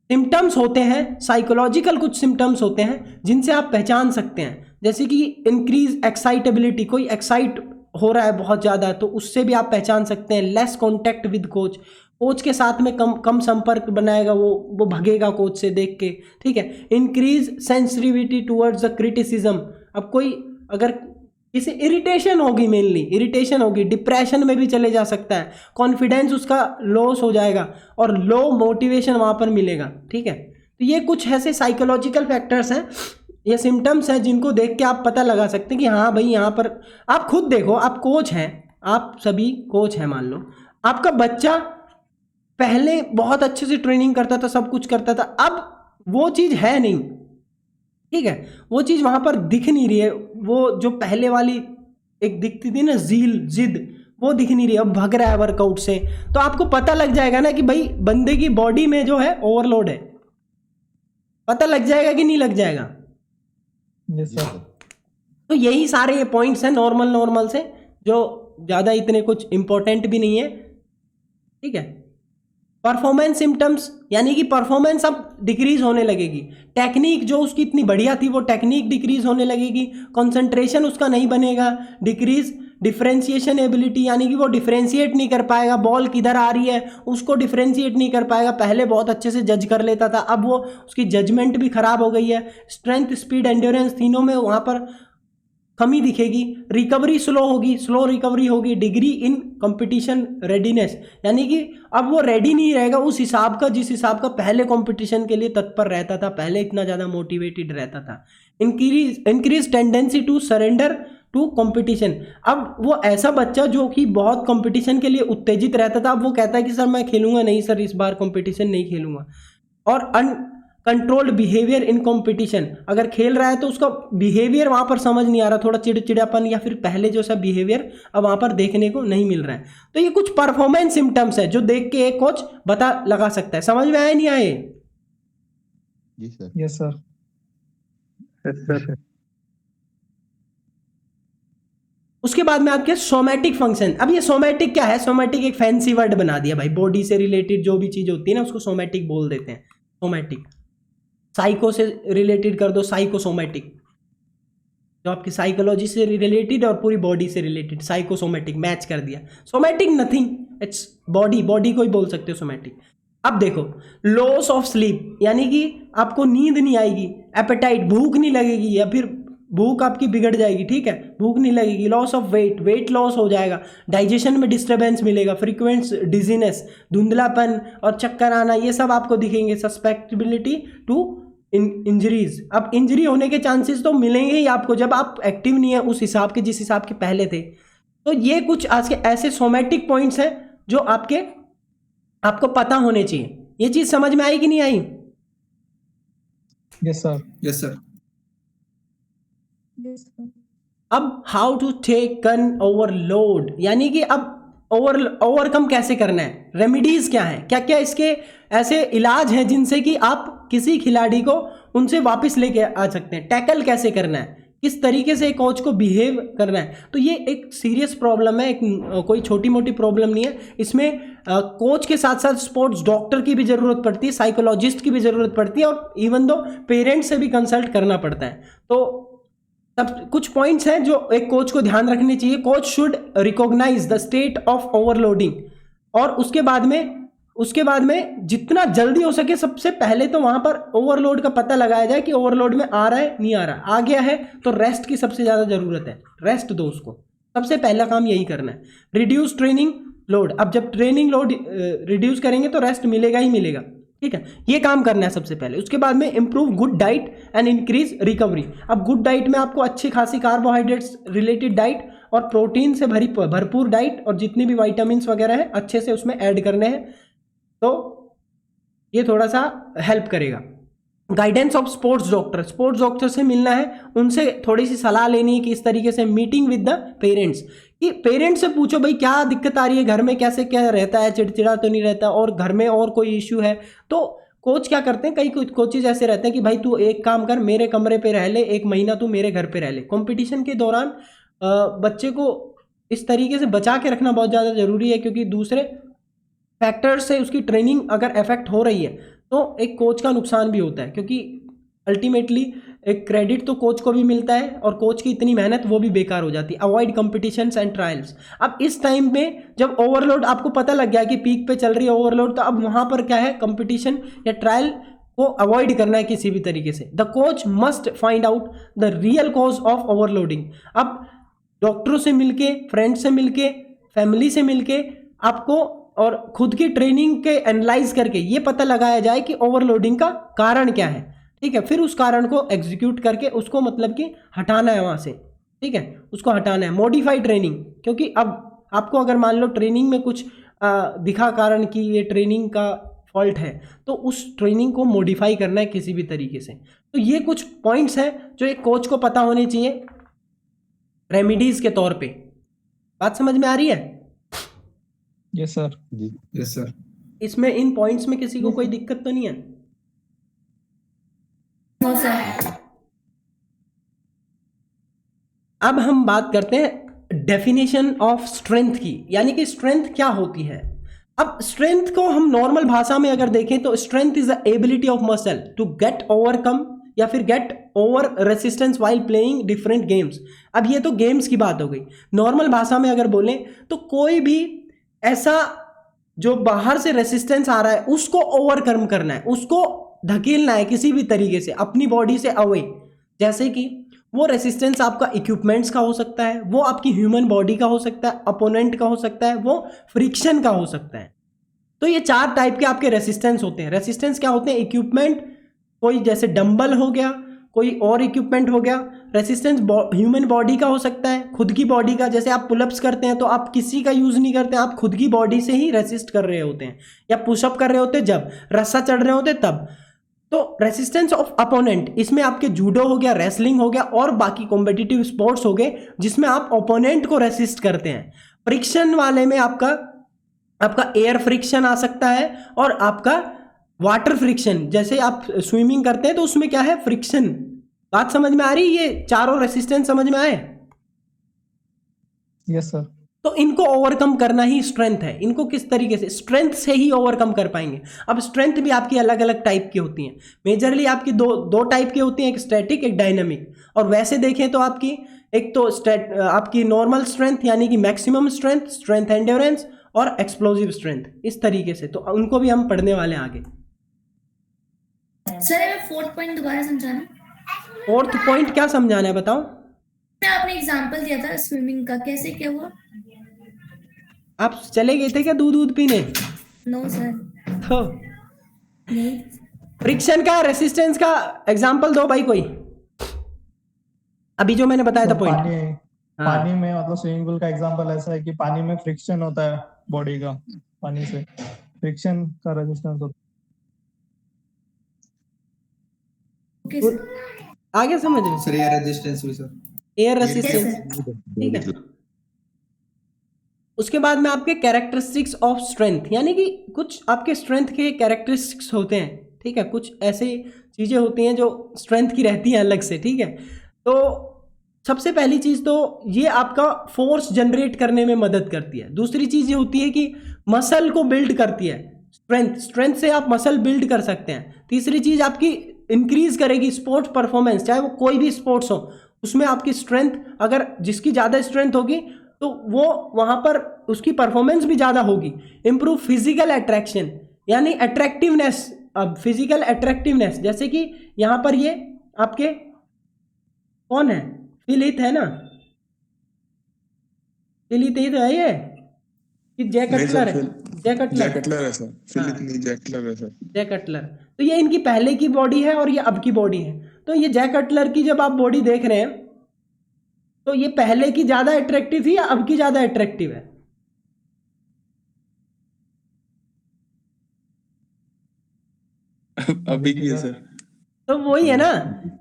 सिम्टम्स होते हैं, साइकोलॉजिकल कुछ सिम्टम्स होते हैं जिनसे आप पहचान सकते हैं। जैसे कि इंक्रीज एक्साइटेबिलिटी, कोई एक्साइट हो रहा है बहुत ज़्यादा, तो उससे भी आप पहचान सकते हैं। लेस कॉन्टैक्ट विद कोच के साथ में कम संपर्क बनाएगा, वो भगेगा कोच से देख के, ठीक है। Increase sensitivity towards the criticism, अब कोई अगर किसी इरिटेशन होगी, मेनली इरिटेशन होगी, डिप्रेशन में भी चले जा सकता है, कॉन्फिडेंस उसका लॉस हो जाएगा और लो मोटिवेशन वहाँ पर मिलेगा, ठीक है। तो ये कुछ ऐसे साइकोलॉजिकल फैक्टर्स हैं, ये सिम्टम्स हैं जिनको देख के आप पता लगा सकते हैं कि हाँ भाई यहाँ पर। आप खुद देखो, आप कोच हैं, आप सभी कोच हैं, मान लो आपका बच्चा पहले बहुत अच्छे से ट्रेनिंग करता था, सब कुछ करता था, अब वो चीज़ है नहीं, ठीक है, वो चीज़ वहाँ पर दिख नहीं रही है। वो जो पहले वाली एक दिखती थी ना जिद, वो दिख नहीं रही है, अब भाग रहा है वर्कआउट से। तो आपको पता लग जाएगा ना कि भाई बंदे की बॉडी में जो है ओवरलोड है, पता लग जाएगा कि नहीं लग जाएगा। Yes sir. तो यही सारे ये पॉइंट्स हैं नॉर्मल से, जो ज़्यादा इतने कुछ इंपॉर्टेंट भी नहीं है, ठीक है। परफॉर्मेंस सिम्टम्स यानी कि परफॉर्मेंस अब डिक्रीज होने लगेगी, टेक्निक जो उसकी इतनी बढ़िया थी वो टेक्निक डिक्रीज होने लगेगी, कंसंट्रेशन उसका नहीं बनेगा, डिक्रीज डिफरेंशिएशन एबिलिटी यानी कि वो डिफरेंशिएट नहीं कर पाएगा, बॉल किधर आ रही है उसको डिफरेंशिएट नहीं कर पाएगा। पहले बहुत अच्छे से जज कर लेता था, अब वो उसकी जजमेंट भी खराब हो गई है। स्ट्रेंथ, स्पीड, एंड्योरेंस तीनों में वहाँ पर कमी दिखेगी। रिकवरी स्लो होगी, स्लो रिकवरी होगी। डिग्री इन कंपटीशन रेडीनेस यानी कि अब वो रेडी नहीं रहेगा उस हिसाब का जिस हिसाब का पहले कंपटीशन के लिए तत्पर रहता था, पहले इतना ज़्यादा मोटिवेटेड रहता था। Increase tendency to surrender to competition, अब वो ऐसा बच्चा जो कि बहुत कंपटीशन के लिए उत्तेजित रहता था, अब वो कहता है कि सर मैं खेलूंगा नहीं, सर इस बार कंपटीशन नहीं खेलूंगा। और कंट्रोल्ड बिहेवियर इन कंपटीशन, अगर खेल रहा है तो उसका बिहेवियर वहाँ पर समझ नहीं आ रहा, थोड़ा चिड़चिड़ापन या फिर पहले जो सा बिहेवियर अब वहाँ पर देखने को नहीं मिल रहा है। तो ये कुछ परफॉर्मेंस सिम्टम्स है जो देख के एक कोच पता लगा सकता है। समझ में आए नहीं आए? जी सर। Yes sir. उसके बाद में आपके सोमैटिक फंक्शन। अब ये सोमैटिक क्या है? सोमैटिक एक फैंसी वर्ड बना दिया भाई, बॉडी से रिलेटेड जो भी चीज़ होती है ना उसको सोमैटिक बोल देते हैं। सोमैटिक, साइको से रिलेटेड कर दो साइकोसोमैटिक, जो आपकी साइकोलॉजी से रिलेटेड और पूरी बॉडी से रिलेटेड, साइकोसोमैटिक मैच कर दिया। सोमैटिक नथिंग, इट्स बॉडी को ही बोल सकते हो सोमैटिक। अब देखो, लॉस ऑफ स्लीप यानी कि आपको नींद नहीं आएगी, एपेटाइट भूख नहीं लगेगी या फिर भूख आपकी बिगड़ जाएगी, ठीक है, भूख नहीं लगेगी। लॉस ऑफ वेट लॉस हो जाएगा, डाइजेशन में डिस्टर्बेंस मिलेगा, फ्रीक्वेंट डिजीनेस, धुंधलापन और चक्कर आना, ये सब आपको दिखेंगे। सस्पेक्टेबिलिटी टू इंजरीज, अब इंजरी होने के चांसेस तो मिलेंगे ही आपको जब आप एक्टिव नहीं है उस हिसाब के जिस हिसाब के पहले थे। तो ये कुछ आज के ऐसे सोमैटिक पॉइंट्स हैं जो आपको पता होने चाहिए। ये चीज समझ में आई कि नहीं आई? Yes sir. Yes sir. अब how to take an overload यानी कि अब ओवरकम कैसे करना है, रेमेडीज क्या है, क्या क्या इसके ऐसे इलाज हैं जिनसे कि आप किसी खिलाड़ी को उनसे वापस लेके आ सकते हैं। टैकल कैसे करना है, किस तरीके से कोच को बिहेव करना है। तो ये एक सीरियस प्रॉब्लम है, एक कोई छोटी मोटी प्रॉब्लम नहीं है। इसमें कोच के साथ साथ स्पोर्ट्स डॉक्टर की भी ज़रूरत पड़ती है, साइकोलॉजिस्ट की भी ज़रूरत पड़ती है, और इवन दो पेरेंट्स से भी कंसल्ट करना पड़ता है। तो तब कुछ पॉइंट्स हैं जो एक कोच को ध्यान रखने चाहिए। Coach should recognise the state of overloading, और उसके बाद में जितना जल्दी हो सके सबसे पहले तो वहां पर ओवरलोड का पता लगाया जाए कि ओवरलोड में आ रहा है नहीं आ रहा। आ गया है तो रेस्ट की सबसे ज़्यादा ज़रूरत है, रेस्ट दो उसको, सबसे पहला काम यही करना है। रिड्यूस ट्रेनिंग लोड, अब जब ट्रेनिंग लोड रिड्यूस करेंगे तो रेस्ट मिलेगा ही मिलेगा, ठीक है, ये काम करना है सबसे पहले। उसके बाद में improve good diet and increase recovery. अब गुड डाइट में आपको अच्छी खासी कार्बोहाइड्रेट्स रिलेटेड डाइट और प्रोटीन से भरपूर डाइट और जितनी भी वाइटामिन वगैरह है अच्छे से उसमें ऐड करने हैं, तो ये थोड़ा सा हेल्प करेगा। गाइडेंस ऑफ स्पोर्ट्स डॉक्टर से मिलना है, उनसे थोड़ी सी सलाह लेनी है कि इस तरीके से मीटिंग विद द पेरेंट्स, कि पेरेंट्स से पूछो भाई क्या दिक्कत आ रही है घर में, कैसे क्या रहता है, चिड़चिड़ा तो नहीं रहता, और घर में और कोई इश्यू है। तो कोच क्या करते हैं, कई कोचेज ऐसे रहते हैं कि भाई तू एक काम कर, मेरे कमरे पे रह ले, एक महीना तू मेरे घर पे रह ले। कंपटीशन के दौरान बच्चे को इस तरीके से बचा के रखना बहुत ज़्यादा ज़रूरी है, क्योंकि दूसरे फैक्टर से उसकी ट्रेनिंग अगर अफेक्ट हो रही है तो एक कोच का नुकसान भी होता है, क्योंकि अल्टीमेटली एक क्रेडिट तो कोच को भी मिलता है और कोच की इतनी मेहनत वो भी बेकार हो जाती है। Avoid competitions and trials. अब इस टाइम में जब ओवरलोड आपको पता लग गया कि पीक पे चल रही है ओवरलोड, तो अब वहाँ पर क्या है, कंपटीशन या ट्रायल को अवॉइड करना है किसी भी तरीके से। The coach must find out the real cause of overloading. अब डॉक्टरों से मिलके, फ्रेंड से मिलके, फैमिली से मिलके आपको और खुद की ट्रेनिंग के एनालाइज करके ये पता लगाया जाए कि ओवरलोडिंग का कारण क्या है, ठीक है। फिर उस कारण को एग्जीक्यूट करके उसको मतलब कि हटाना है वहाँ से, ठीक है, उसको हटाना है। मॉडिफाई ट्रेनिंग, क्योंकि अब आपको अगर मान लो ट्रेनिंग में कुछ दिखा कारण कि ये ट्रेनिंग का फॉल्ट है, तो उस ट्रेनिंग को मॉडिफाई करना है किसी भी तरीके से। तो ये कुछ पॉइंट्स हैं जो एक कोच को पता होने चाहिए रेमिडीज के तौर पे। बात समझ में आ रही है? Yes sir. जी यस सर। इसमें इन पॉइंट्स में किसी को कोई दिक्कत तो नहीं है? No sir. अब हम बात करते हैं डेफिनेशन ऑफ स्ट्रेंथ की, यानी कि स्ट्रेंथ क्या होती है। अब स्ट्रेंथ को हम नॉर्मल भाषा में अगर देखें तो strength is the ability of muscle to get overcome या फिर get over resistance while playing different games. अब ये तो गेम्स की बात हो गई। नॉर्मल भाषा में अगर बोलें तो कोई भी ऐसा जो बाहर से रेसिस्टेंस आ रहा है उसको ओवरकम करना है, उसको धकेलना है किसी भी तरीके से अपनी बॉडी से अवे। जैसे कि वो रेसिस्टेंस आपका इक्विपमेंट्स का हो सकता है, वो आपकी ह्यूमन बॉडी का हो सकता है, अपोनेंट का हो सकता है, वो फ्रिक्शन का हो सकता है। तो ये 4 टाइप के आपके रेसिस्टेंस होते हैं। रेसिस्टेंस क्या होते हैं? इक्विपमेंट, कोई जैसे डंबल हो गया, कोई और इक्विपमेंट हो गया। रेसिस्टेंस ह्यूमन बॉडी का हो सकता है, खुद की बॉडी का, जैसे आप पुलअप्स करते हैं तो आप किसी का यूज़ नहीं करते, आप खुद की बॉडी से ही रेसिस्ट कर रहे होते हैं, या पुशअप कर रहे होते हैं जब रस्सा चढ़ रहे होते तब। तो रेसिस्टेंस ऑफ अपोनेंट, इसमें आपके जूडो हो गया, रेसलिंग हो गया और बाकी कॉम्पिटिटिव स्पोर्ट्स हो गए जिसमें आप ओपोनेंट को रेसिस्ट करते हैं। फ्रिक्शन वाले में आपका एयर फ्रिक्शन आ सकता है और आपका वाटर फ्रिक्शन, जैसे आप स्विमिंग करते हैं तो उसमें क्या है? फ्रिक्शन। बात समझ में आ रही? ये चारों रेसिस्टेंस समझ में आए? Yes sir. तो इनको ओवरकम करना ही स्ट्रेंथ है। इनको किस तरीके से? स्ट्रेंथ से ही ओवरकम कर पाएंगे। अब स्ट्रेंथ भी आपकी अलग अलग टाइप की होती हैं। मेजरली आपकी दो टाइप की होती हैं, एक स्टैटिक एक डायनामिक। और वैसे देखें तो आपकी एक तो आपकी नॉर्मल स्ट्रेंथ यानी कि मैक्सिमम स्ट्रेंथ, स्ट्रेंथ एंड्योरेंस और एक्सप्लोजिव स्ट्रेंथ, इस तरीके से। तो उनको भी हम पढ़ने वाले हैं आगे। सर मैं 4th पॉइंट दोबारा समझाना। 4th पॉइंट क्या समझाना है बताओ? आपने एग्जांपल दिया था स्विमिंग का, कैसे क्या हुआ? आप चले गए थे क्या दूध पीने? No sir. तो नहीं। फ्रिक्शन का, रेसिस्टेंस का एग्जांपल दो भाई कोई, अभी जो मैंने बताया था पॉइंट। पानी में मतलब स्विमिंग पूल का एग्जांपल ऐसा है कि पानी में फ्रिक्शन होता है बॉडी का, पानी से फ्रिक्शन का रेजिस्टेंस होता ओके है। सर। आगे समझ में? सर एयर रेजिस्टेंस भी सर। एयर रेसिस्टेंस, ठीक है। उसके बाद में आपके कैरेक्टरिस्टिक्स ऑफ स्ट्रेंथ, यानी कि कुछ आपके स्ट्रेंथ के कैरेक्टरिस्टिक्स होते हैं, ठीक है, कुछ ऐसी चीज़ें होती हैं जो स्ट्रेंथ की रहती हैं अलग से, ठीक है। तो सबसे पहली चीज़ तो ये आपका फोर्स जनरेट करने में मदद करती है। दूसरी चीज़ ये होती है कि मसल को बिल्ड करती है, स्ट्रेंथ से आप मसल बिल्ड कर सकते हैं। तीसरी चीज़ आपकी इंक्रीज करेगी स्पोर्ट्स परफॉर्मेंस, चाहे वो कोई भी स्पोर्ट्स हो, उसमें आपकी स्ट्रेंथ, अगर जिसकी ज़्यादा स्ट्रेंथ होगी तो वो वहाँ पर उसकी परफॉर्मेंस भी ज़्यादा होगी। इम्प्रूव फिजिकल अट्रैक्शन, यानी अट्रैक्टिवनेस। अब फिजिकल अट्रैक्टिवनेस, जैसे कि यहाँ पर ये आपके कौन है, फिलिथ है ना, फिलिथ ही तो है ये कि जय कटलर है, जय कटलर है सर, फिलिप नहीं जैक कटलर है सर। जय कटलर। तो ये इनकी पहले की बॉडी है और ये अब की बॉडी है। तो ये जय कटलर की जब आप बॉडी देख रहे हैं तो ये पहले की ज्यादा अट्रैक्टिव थी या अब की ज्यादा अट्रैक्टिव है? अभी की है सर। तो वही है ना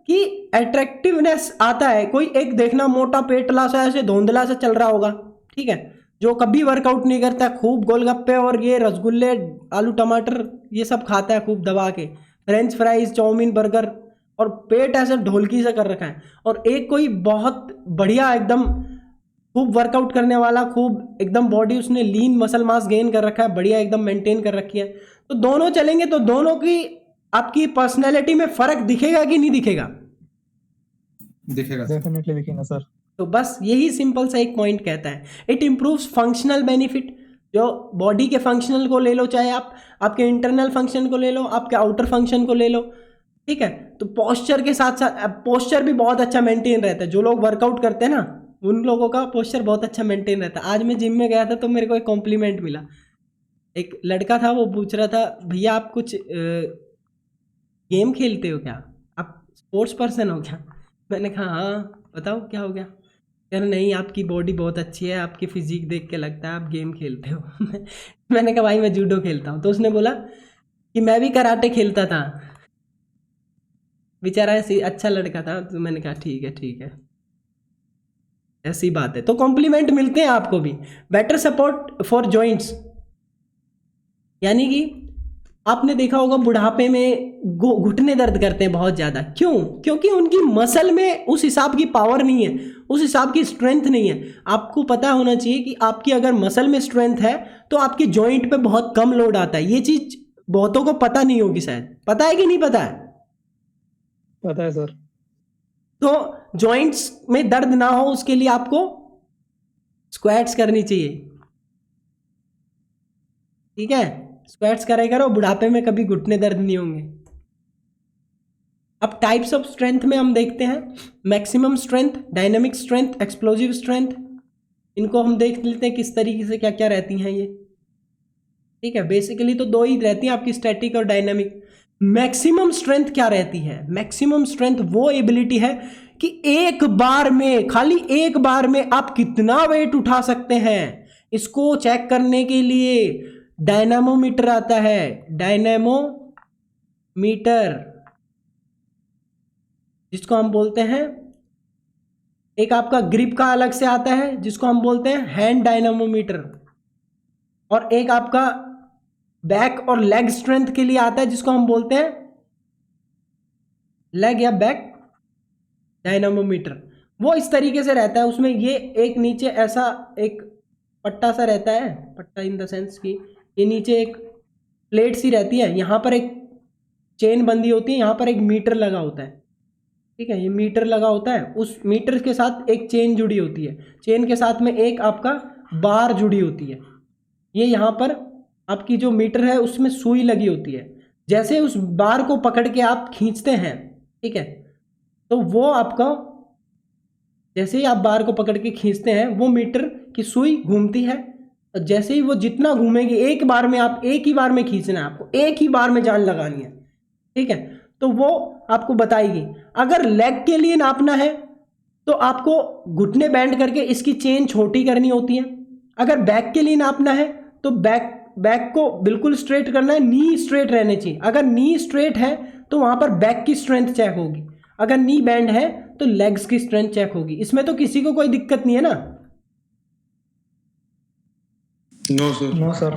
कि अट्रैक्टिवनेस आता है। कोई एक देखना मोटा पेटला सा ऐसे धुंधला सा चल रहा होगा, ठीक है, जो कभी वर्कआउट नहीं करता, खूब गोलगप्पे और ये रसगुल्ले आलू टमाटर ये सब खाता है खूब दबा के, फ्रेंच फ्राइज चाउमीन बर्गर, और पेट ऐसे ढोलकी से कर रखा है। और एक कोई बहुत बढ़िया एकदम खूब वर्कआउट करने वाला, खूब एकदम बॉडी उसने लीन मसल मास गेन कर रखा है, बढ़िया एकदम मेंटेन कर रखी है। तो दोनों चलेंगे तो दोनों की आपकी पर्सनैलिटी में फर्क दिखेगा कि नहीं दिखेगा? दिखेगा डेफिनेटली दिखेगा सर। तो बस यही सिंपल सा एक पॉइंट कहता है, इट इम्प्रूव्स फंक्शनल बेनिफिट। जो बॉडी के फंक्शनल को ले लो, चाहे आप आपके इंटरनल फंक्शन को ले लो, आपके आउटर फंक्शन को ले लो, ठीक है। तो पोस्चर के साथ साथ पोस्चर भी बहुत अच्छा मेंटेन रहता है। जो लोग वर्कआउट करते हैं ना, उन लोगों का पोस्चर बहुत अच्छा मेंटेन रहता है। आज मैं जिम में गया था तो मेरे को एक कॉम्प्लीमेंट मिला। एक लड़का था, वो पूछ रहा था, भैया आप कुछ गेम खेलते हो क्या, आप स्पोर्ट्स पर्सन हो क्या? मैंने कहा हाँ बताओ क्या हो गया। कह रहे नहीं आपकी बॉडी बहुत अच्छी है, आपकी फिजिक देख के लगता है आप गेम खेलते हो। मैंने कहा भाई मैं जूडो खेलता हूँ। तो उसने बोला कि मैं भी कराटे खेलता था। बेचारा ऐसी अच्छा लड़का था। तो मैंने कहा ठीक है ऐसी बात है। तो कॉम्प्लीमेंट मिलते हैं आपको भी। बेटर सपोर्ट फॉर जॉइंट्स, यानी कि आपने देखा होगा बुढ़ापे में घुटने दर्द करते हैं बहुत ज़्यादा। क्यों? क्योंकि उनकी मसल में उस हिसाब की पावर नहीं है, उस हिसाब की स्ट्रेंथ नहीं है। आपको पता होना चाहिए कि आपकी अगर मसल में स्ट्रेंथ है तो आपकी जॉइंट पे बहुत कम लोड आता है। ये चीज़ बहुतों को पता नहीं होगी, शायद पता है कि नहीं पता है? पता है सर। तो जॉइंट्स में दर्द ना हो उसके लिए आपको स्क्वाट्स करनी चाहिए, ठीक है। स्क्वाट्स करे करो, बुढ़ापे में कभी घुटने दर्द नहीं होंगे। अब टाइप्स ऑफ स्ट्रेंथ में हम देखते हैं maximum strength, dynamic strength, explosive strength. इनको हम देख लेते हैं किस तरीके से क्या क्या रहती हैं ये, ठीक है। बेसिकली तो दो ही रहती हैं आपकी, स्टैटिक और डायनामिक। मैक्सिमम स्ट्रेंथ क्या रहती है? मैक्सिमम स्ट्रेंथ वो एबिलिटी है कि एक बार में, खाली एक बार में आप कितना वेट उठा सकते हैं। इसको चेक करने के लिए डायनामोमीटर आता है, डायनामोमीटर, जिसको हम बोलते हैं, एक आपका ग्रिप का अलग से आता है जिसको हम बोलते हैं हैंड डायनामोमीटर, और एक आपका बैक और लेग स्ट्रेंथ के लिए आता है जिसको हम बोलते हैं लेग या बैक डायनामोमीटर। वो इस तरीके से रहता है, उसमें ये एक नीचे ऐसा एक पट्टा सा रहता है, पट्टा इन द सेंस कि ये नीचे एक प्लेट सी रहती है, यहाँ पर एक चेन बंधी होती है, यहाँ पर एक मीटर लगा होता है, ठीक है। ये मीटर लगा होता है, उस मीटर के साथ एक चेन जुड़ी होती है, चेन के साथ में एक आपका बार जुड़ी होती है। ये यहाँ पर आपकी जो मीटर है उसमें सुई लगी होती है। जैसे उस बार को पकड़ के आप खींचते हैं, ठीक है, तो वो आपका, जैसे ही आप बार को पकड़ के खींचते हैं वो मीटर की सुई घूमती है। जैसे ही वो जितना घूमेगी, एक बार में आप एक ही बार में खींचना है, आपको एक ही बार में जान लगानी है, ठीक है। तो वो आपको बताएगी। अगर लेग के लिए नापना है तो आपको घुटने बैंड करके इसकी चेन छोटी करनी होती है। अगर बैक के लिए नापना है तो बैक को बिल्कुल स्ट्रेट करना है, नी स्ट्रेट रहने चाहिए। अगर नी स्ट्रेट है तो वहां पर बैक की स्ट्रेंथ चेक होगी, अगर नी बैंड है तो लेग्स की स्ट्रेंथ चेक होगी। इसमें तो किसी को कोई दिक्कत नहीं है ना? No sir. No sir.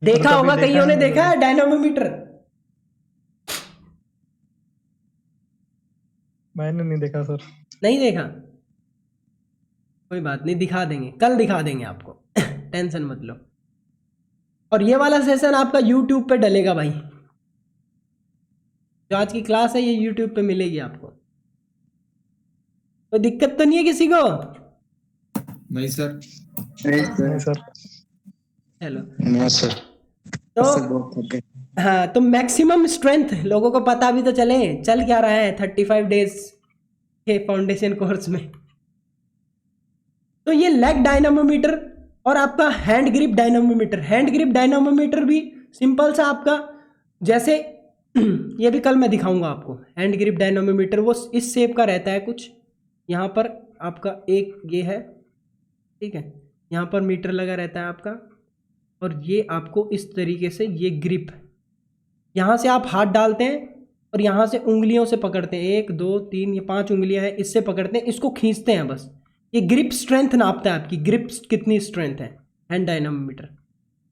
देखा होगा कईयों ने देखा है डायनामोमीटर, मैंने नहीं देखा सर। नहीं देखा, कोई बात नहीं, दिखा देंगे, कल दिखा देंगे आपको टेंशन मत लो। और ये वाला सेशन आपका यूट्यूब पे डलेगा भाई, जो आज की क्लास है ये यूट्यूब पे मिलेगी आपको। कोई दिक्कत तो नहीं है किसी को? नहीं सर। नहीं सर। चलो नो सर। तो बहुत थके। हाँ, तो मैक्सिमम स्ट्रेंथ लोगों को पता भी तो चले चल क्या रहा है 35 डेज के फाउंडेशन कोर्स में। तो ये लेग डायनामोमीटर और आपका hand grip dynamometer. Hand grip dynamometer भी सिंपल सा आपका, जैसे ये भी कल मैं दिखाऊंगा आपको। हैंड ग्रिप डायनामोमीटर वो इस शेप का रहता है कुछ, यहाँ पर आपका एक ये है, ठीक है, यहाँ पर मीटर लगा रहता है आपका, और ये आपको इस तरीके से ये ग्रिप, यहाँ से आप हाथ डालते हैं और यहाँ से उंगलियों से पकड़ते हैं, 1 2 3 ये 5 उंगलियां हैं, इससे पकड़ते हैं, इसको खींचते हैं बस। ये ग्रिप स्ट्रेंथ नापता है आपकी, ग्रिप कितनी स्ट्रेंथ है, हैंड डायनामोमीटर,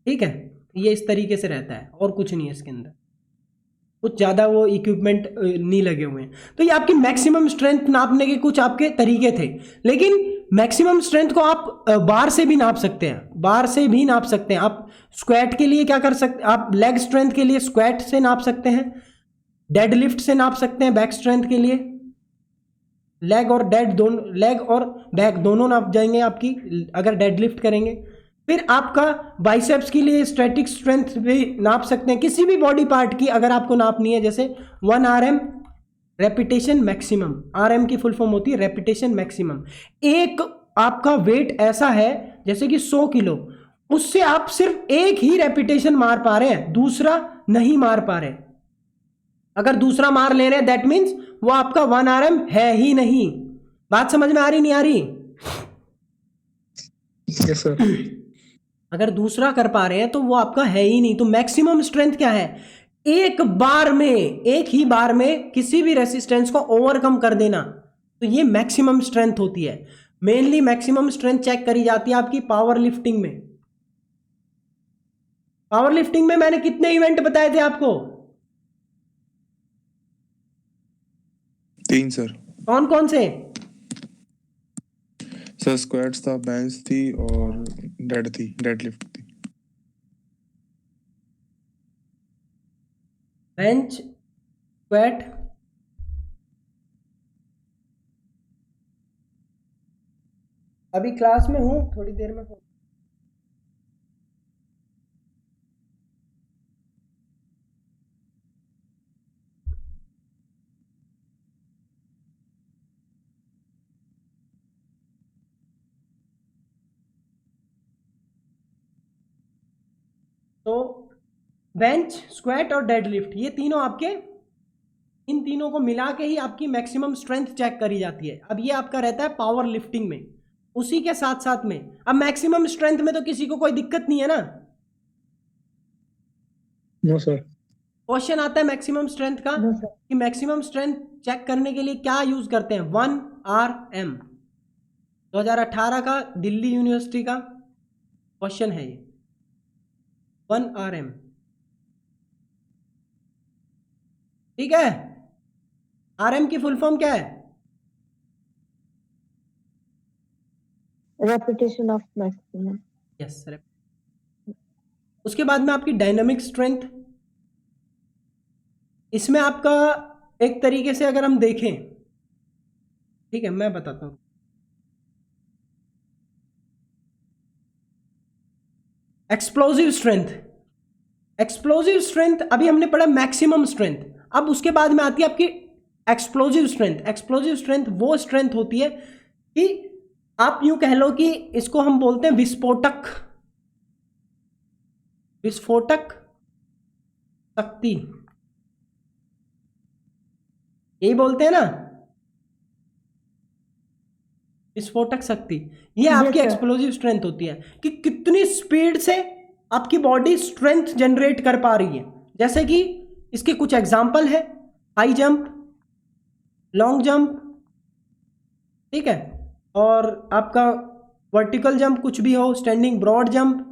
ठीक है। ये इस तरीके से रहता है और कुछ नहीं है इसके अंदर, कुछ ज़्यादा वो इक्विपमेंट नहीं लगे हुए हैं। तो ये आपकी मैक्सिमम स्ट्रेंथ नापने के कुछ आपके तरीके थे, लेकिन मैक्सिमम स्ट्रेंथ को आप बार से भी नाप सकते हैं, बार से भी नाप सकते हैं आप। स्क्वाट के लिए क्या कर सकते, आप लेग स्ट्रेंथ के लिए स्क्वाट से नाप सकते हैं, डेड लिफ्ट से नाप सकते हैं, बैक स्ट्रेंथ के लिए लेग और डेड दोनों, लेग और बैक दोनों नाप जाएंगे आपकी अगर डेड लिफ्ट करेंगे। फिर आपका बाइसेप्स के लिए स्टैटिक स्ट्रेंथ भी नाप सकते हैं, किसी भी बॉडी पार्ट की अगर आपको नापनी है, जैसे 1 RM रेपिटेशन मैक्सिमम। RM की फुल फॉर्म होती है रेपिटेशन मैक्सिमम। एक आपका वेट ऐसा है जैसे कि 100 किलो, उससे आप सिर्फ एक ही रेपिटेशन मार पा रहे हैं, दूसरा नहीं मार पा रहे। अगर दूसरा मार ले रहे हैं दैट मीन्स वो आपका 1 RM है ही नहीं। बात समझ में आ रही नहीं आ रही? Yes sir. अगर दूसरा कर पा रहे हैं तो वो आपका है ही नहीं। तो मैक्सिमम स्ट्रेंथ क्या है, एक बार में, एक ही बार में किसी भी रेसिस्टेंस को ओवरकम कर देना, तो ये मैक्सिमम स्ट्रेंथ होती है। मेनली मैक्सिमम स्ट्रेंथ चेक करी जाती है आपकी पावर लिफ्टिंग में। पावर लिफ्टिंग में मैंने कितने इवेंट बताए थे आपको? 3 सर। कौन कौन से? सर स्क्वाट्स था, बेंच थी और डेड लिफ्ट थी। बेंच, स्क्वाट, अभी क्लास में हूं, थोड़ी देर में तो बेंच, स्क्वाट और डेडलिफ्ट, ये तीनों आपके, इन तीनों को मिला के ही आपकी मैक्सिमम स्ट्रेंथ चेक करी जाती है। अब ये आपका रहता है पावर लिफ्टिंग में। उसी के साथ साथ में अब मैक्सिमम स्ट्रेंथ में तो किसी को कोई दिक्कत नहीं है ना? No sir. क्वेश्चन आता है मैक्सिमम स्ट्रेंथ का नो सर। कि मैक्सिमम स्ट्रेंथ चेक करने के लिए क्या यूज करते हैं? 1 RM 2018 का दिल्ली यूनिवर्सिटी का क्वेश्चन है ये, 1 RM, ठीक है। RM की फुल फॉर्म क्या है? Repetition of maximum. Yes sir. उसके बाद में आपकी डायनामिक स्ट्रेंथ, इसमें आपका एक तरीके से अगर हम देखें, ठीक है मैं बताता हूं। एक्सप्लोजिव स्ट्रेंथ, एक्सप्लोजिव स्ट्रेंथ अभी हमने पढ़ा मैक्सिमम स्ट्रेंथ, अब उसके बाद में आती है आपकी एक्सप्लोजिव स्ट्रेंथ। एक्सप्लोजिव स्ट्रेंथ वो स्ट्रेंथ होती है कि आप यूं कह लो कि इसको हम बोलते हैं विस्फोटक, विस्फोटक शक्ति, यही बोलते हैं ना, विस्फोटक शक्ति। ये आपकी sir. एक्सप्लोजिव स्ट्रेंथ होती है कि कितनी स्पीड से आपकी बॉडी स्ट्रेंथ जनरेट कर पा रही है। जैसे कि इसके कुछ एग्जाम्पल है, हाई जंप, लॉन्ग जंप, ठीक है, और आपका वर्टिकल जंप कुछ भी हो, स्टैंडिंग ब्रॉड जंप,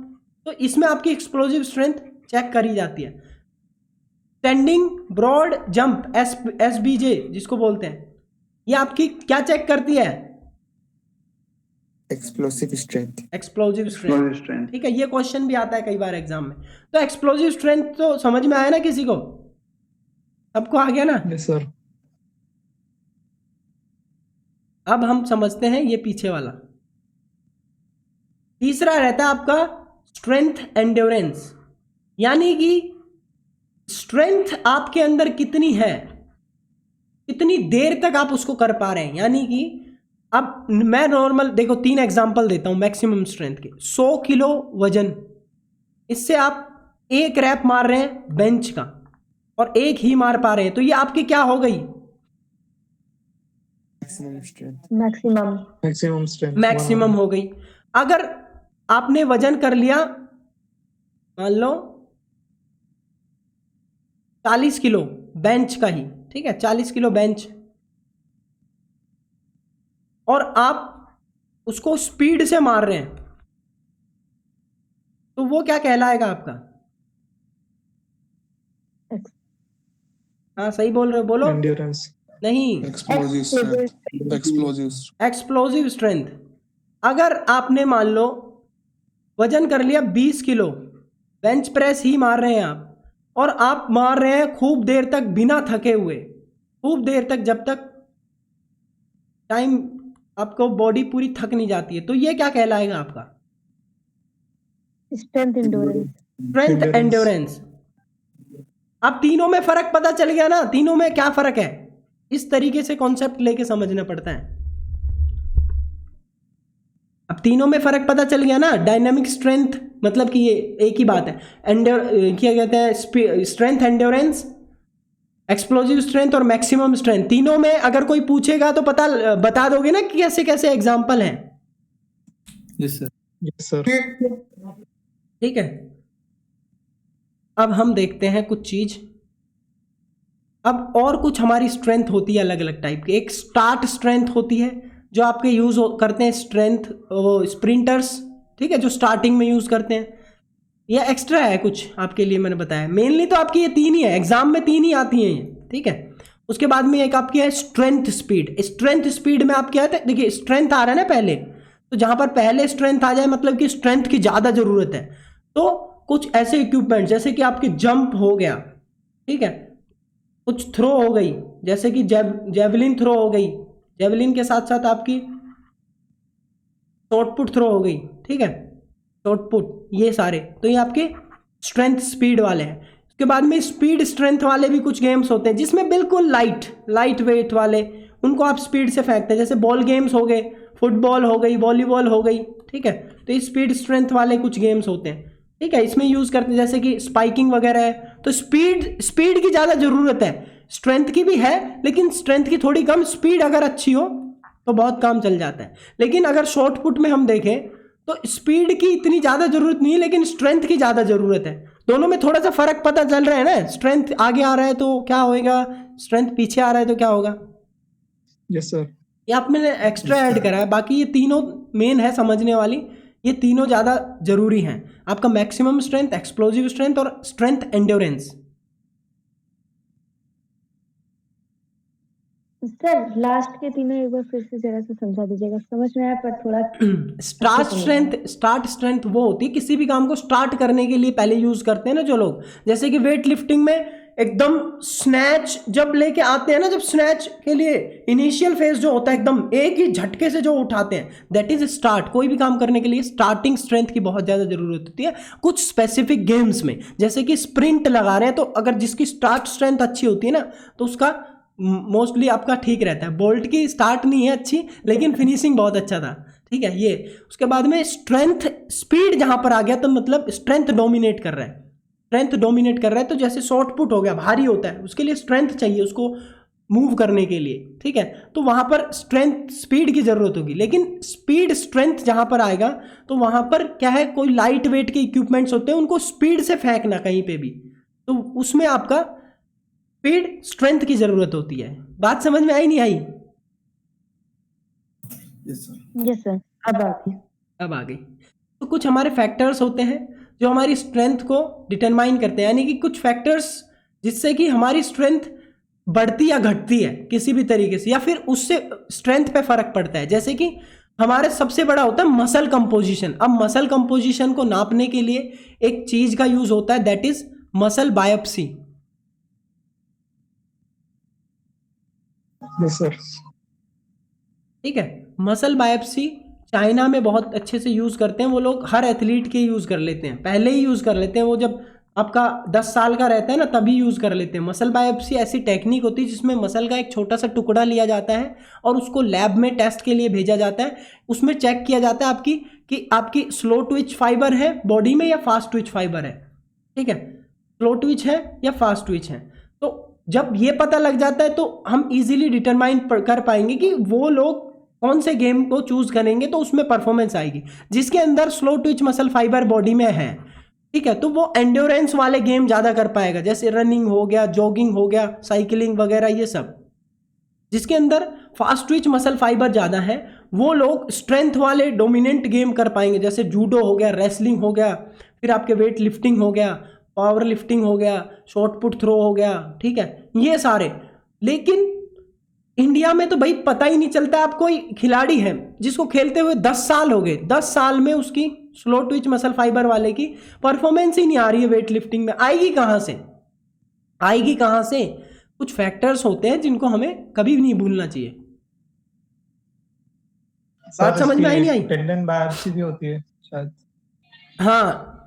तो इसमें आपकी एक्सप्लोजिव स्ट्रेंथ चेक करी जाती है। स्टैंडिंग ब्रॉड जंप SBJ जिसको बोलते हैं, ये आपकी क्या चेक करती है? Explosive strength. Explosive strength. ठीक है, ये क्वेश्चन भी आता है कई बार एग्जाम में। तो एक्सप्लोजिव स्ट्रेंथ तो समझ में आया ना किसी को? सबको आ गया ना? Yes sir. अब हम समझते हैं ये पीछे वाला। तीसरा रहता है आपका स्ट्रेंथ एंड्योरेंस, यानी कि स्ट्रेंथ आपके अंदर कितनी है, कितनी देर तक आप उसको कर पा रहे हैं। यानी कि अब मैं नॉर्मल देखो 3 एग्जांपल देता हूं मैक्सिमम स्ट्रेंथ के। 100 किलो वजन, इससे आप 1 रैप मार रहे हैं बेंच का और 1 ही मार पा रहे हैं, तो ये आपकी क्या हो गई? Maximum strength. Maximum strength maximum हो गई। अगर आपने वजन कर लिया मान लो 40 किलो बेंच का ही, ठीक है, 40 किलो बेंच, और आप उसको स्पीड से मार रहे हैं, तो वो क्या कहलाएगा आपका? हाँ सही बोल रहे हो, बोलो। एंड्योरेंस। नहीं, एक्सप्लोजिव स्ट्रेंथ। Explosive strength. अगर आपने मान लो वजन कर लिया 20 किलो, बेंच प्रेस ही मार रहे हैं आप, और आप मार रहे हैं खूब देर तक बिना थके हुए, खूब देर तक, जब तक टाइम आपको बॉडी पूरी थक नहीं जाती है, तो ये क्या कहलाएगा आपका? Strength endurance. Strength endurance. अब तीनों में फर्क पता चल गया ना? तीनों में क्या फर्क है, इस तरीके से कॉन्सेप्ट लेके समझना पड़ता है। अब तीनों में फर्क पता चल गया ना? डायनामिक स्ट्रेंथ मतलब कि ये एक ही बात है। क्या कहते हैं, स्ट्रेंथ एंड्योरेंस, एक्सप्लोजिव स्ट्रेंथ और मैक्सिमम स्ट्रेंथ। तीनों में अगर कोई पूछेगा तो बता दोगे ना कि कैसे कैसे एग्जांपल हैं? Yes sir. Yes sir. ठीक है, अब हम देखते हैं कुछ चीज। अब और कुछ हमारी स्ट्रेंथ होती है अलग अलग टाइप की। एक स्टार्ट स्ट्रेंथ होती है जो आपके यूज करते हैं स्ट्रेंथ, स्प्रिंटर्स, ठीक है, जो स्टार्टिंग में यूज करते हैं। यह एक्स्ट्रा है कुछ आपके लिए, मैंने बताया। मेनली तो आपकी ये 3 ही है, एग्जाम में 3 ही आती हैं ये, ठीक है। उसके बाद में एक आपकी है स्ट्रेंथ स्पीड। स्ट्रेंथ स्पीड में आप क्या है, देखिए स्ट्रेंथ आ रहा है ना पहले, तो जहां पर पहले स्ट्रेंथ आ जाए मतलब कि स्ट्रेंथ की ज्यादा जरूरत है। तो कुछ ऐसे इक्विपमेंट जैसे कि आपकी जंप हो गया, ठीक है, कुछ थ्रो हो गई जैसे कि जेवलिन थ्रो हो गई, जेवलिन के साथ साथ आपकी शॉर्ट पुट थ्रो हो गई, ठीक है, शॉर्ट पुट, ये सारे तो ये आपके स्ट्रेंथ स्पीड वाले हैं। उसके बाद में स्पीड स्ट्रेंथ वाले भी कुछ गेम्स होते हैं जिसमें बिल्कुल लाइट वेट वाले, उनको आप स्पीड से फेंकते हैं, जैसे बॉल गेम्स हो गए, फुटबॉल हो गई, वॉलीबॉल हो गई, ठीक है। तो ये स्पीड स्ट्रेंथ वाले कुछ गेम्स होते हैं, ठीक है, इसमें यूज करते हैं, जैसे कि स्पाइकिंग वगैरह है। तो स्पीड की ज़्यादा ज़रूरत है, स्ट्रेंथ की भी है लेकिन स्ट्रेंथ की थोड़ी कम, स्पीड अगर अच्छी हो तो बहुत काम चल जाता है। लेकिन अगर शॉर्ट पुट में हम देखें तो स्पीड की इतनी ज़्यादा ज़रूरत नहीं है लेकिन स्ट्रेंथ की ज़्यादा ज़रूरत है। दोनों में थोड़ा सा फर्क पता चल रहा है ना? स्ट्रेंथ आगे आ रहा है तो क्या होएगा, स्ट्रेंथ पीछे आ रहा है तो क्या होगा? Yes sir. ये आप मैंने एक्स्ट्रा ऐड करा है, बाकी ये तीनों मेन है समझने वाली, ये तीनों ज़्यादा जरूरी हैं। आपका मैक्सिमम स्ट्रेंथ, एक्सप्लोजिव स्ट्रेंथ और स्ट्रेंथ एंड्योरेंस। सर लास्ट के तीनों एक बार फिर से जरा सा समझा दीजिएगा, समझ में आया पर थोड़ा। स्टार्ट स्ट्रेंथ वो होती है किसी भी काम को स्टार्ट करने के लिए पहले यूज करते हैं ना जो लोग, जैसे कि वेट लिफ्टिंग में एकदम स्नैच जब लेके आते हैं ना, जब स्नैच के लिए इनिशियल फेज जो होता है एकदम एक ही झटके से जो उठाते हैं, दैट इज स्टार्ट। कोई भी काम करने के लिए स्टार्टिंग स्ट्रेंथ की बहुत ज़्यादा जरूरत होती है। कुछ स्पेसिफिक गेम्स में जैसे कि स्प्रिंट लगा रहे हैं तो अगर जिसकी स्टार्ट स्ट्रेंथ अच्छी होती है ना तो उसका मोस्टली आपका ठीक रहता है। बोल्ट की स्टार्ट नहीं है अच्छी लेकिन फिनिशिंग बहुत अच्छा था, ठीक है ये। उसके बाद में स्ट्रेंथ स्पीड जहां पर आ गया तो मतलब स्ट्रेंथ डोमिनेट कर रहा है, स्ट्रेंथ डोमिनेट कर रहा है। तो जैसे शॉर्ट पुट हो गया, भारी होता है, उसके लिए स्ट्रेंथ चाहिए उसको मूव करने के लिए, ठीक है, तो वहां पर स्ट्रेंथ स्पीड की जरूरत होगी। लेकिन स्पीड स्ट्रेंथ जहां पर आएगा तो वहां पर क्या है, कोई लाइट वेट के इक्विपमेंट्स होते हैं उनको स्पीड से फेंकना कहीं पे भी, तो उसमें आपका स्पीड स्ट्रेंथ की जरूरत होती है। बात समझ में आई नहीं आई? यस सर, अब आ गई। तो कुछ हमारे फैक्टर्स होते हैं जो हमारी स्ट्रेंथ को डिटरमाइन करते हैं, यानी कि कुछ फैक्टर्स जिससे कि हमारी स्ट्रेंथ बढ़ती या घटती है किसी भी तरीके से, या फिर उससे स्ट्रेंथ पे फर्क पड़ता है। जैसे कि हमारे सबसे बड़ा होता है मसल कंपोजिशन। अब मसल कंपोजिशन को नापने के लिए एक चीज का यूज होता है, that is muscle biopsy. Yes sir. ठीक है, मसल बायोप्सी चाइना में बहुत अच्छे से यूज करते हैं वो लोग, हर एथलीट के यूज कर लेते हैं, पहले ही यूज कर लेते हैं, वो जब आपका 10 साल का रहता है ना तभी यूज कर लेते हैं। मसल बायोप्सी ऐसी टेक्निक होती है जिसमें मसल का एक छोटा सा टुकड़ा लिया जाता है और उसको लैब में टेस्ट के लिए भेजा जाता है। उसमें चेक किया जाता है आपकी स्लो ट्विच फाइबर है बॉडी में या फास्ट ट्विच फाइबर है। ठीक है, स्लो ट्विच है या फास्ट ट्विच है। तो जब ये पता लग जाता है तो हम इजीली डिटरमाइन कर पाएंगे कि वो लोग कौन से गेम को चूज करेंगे तो उसमें परफॉर्मेंस आएगी। जिसके अंदर slow Twitch muscle fibre body में है, ठीक है, तो वो एंड्योरेंस वाले गेम ज़्यादा कर पाएगा, जैसे रनिंग हो गया, जॉगिंग हो गया, साइकिलिंग वगैरह ये सब। जिसके अंदर फास्ट ट्विच मसल फाइबर ज़्यादा है वो लोग स्ट्रेंथ वाले डोमिनेंट गेम कर पाएंगे, जैसे जूडो हो गया, रेसलिंग हो गया, फिर आपके वेट लिफ्टिंग हो गया, पावर लिफ्टिंग हो गया, शॉर्ट पुट थ्रो हो गया। ठीक है, ये सारे। लेकिन इंडिया में तो भाई पता ही नहीं चलता। आप कोई खिलाड़ी है जिसको खेलते हुए 10 साल हो गए, 10 साल में उसकी स्लो ट्विच मसल फाइबर वाले की परफॉर्मेंस ही नहीं आ रही है वेट लिफ्टिंग में। आएगी कहाँ से? आएगी कहाँ से? कुछ फैक्टर्स होते हैं जिनको हमें कभी भी नहीं भूलना चाहिए। बात समझ में आई नहीं आई? टेंडन बायोप्सी भी होती है शायद। हाँ,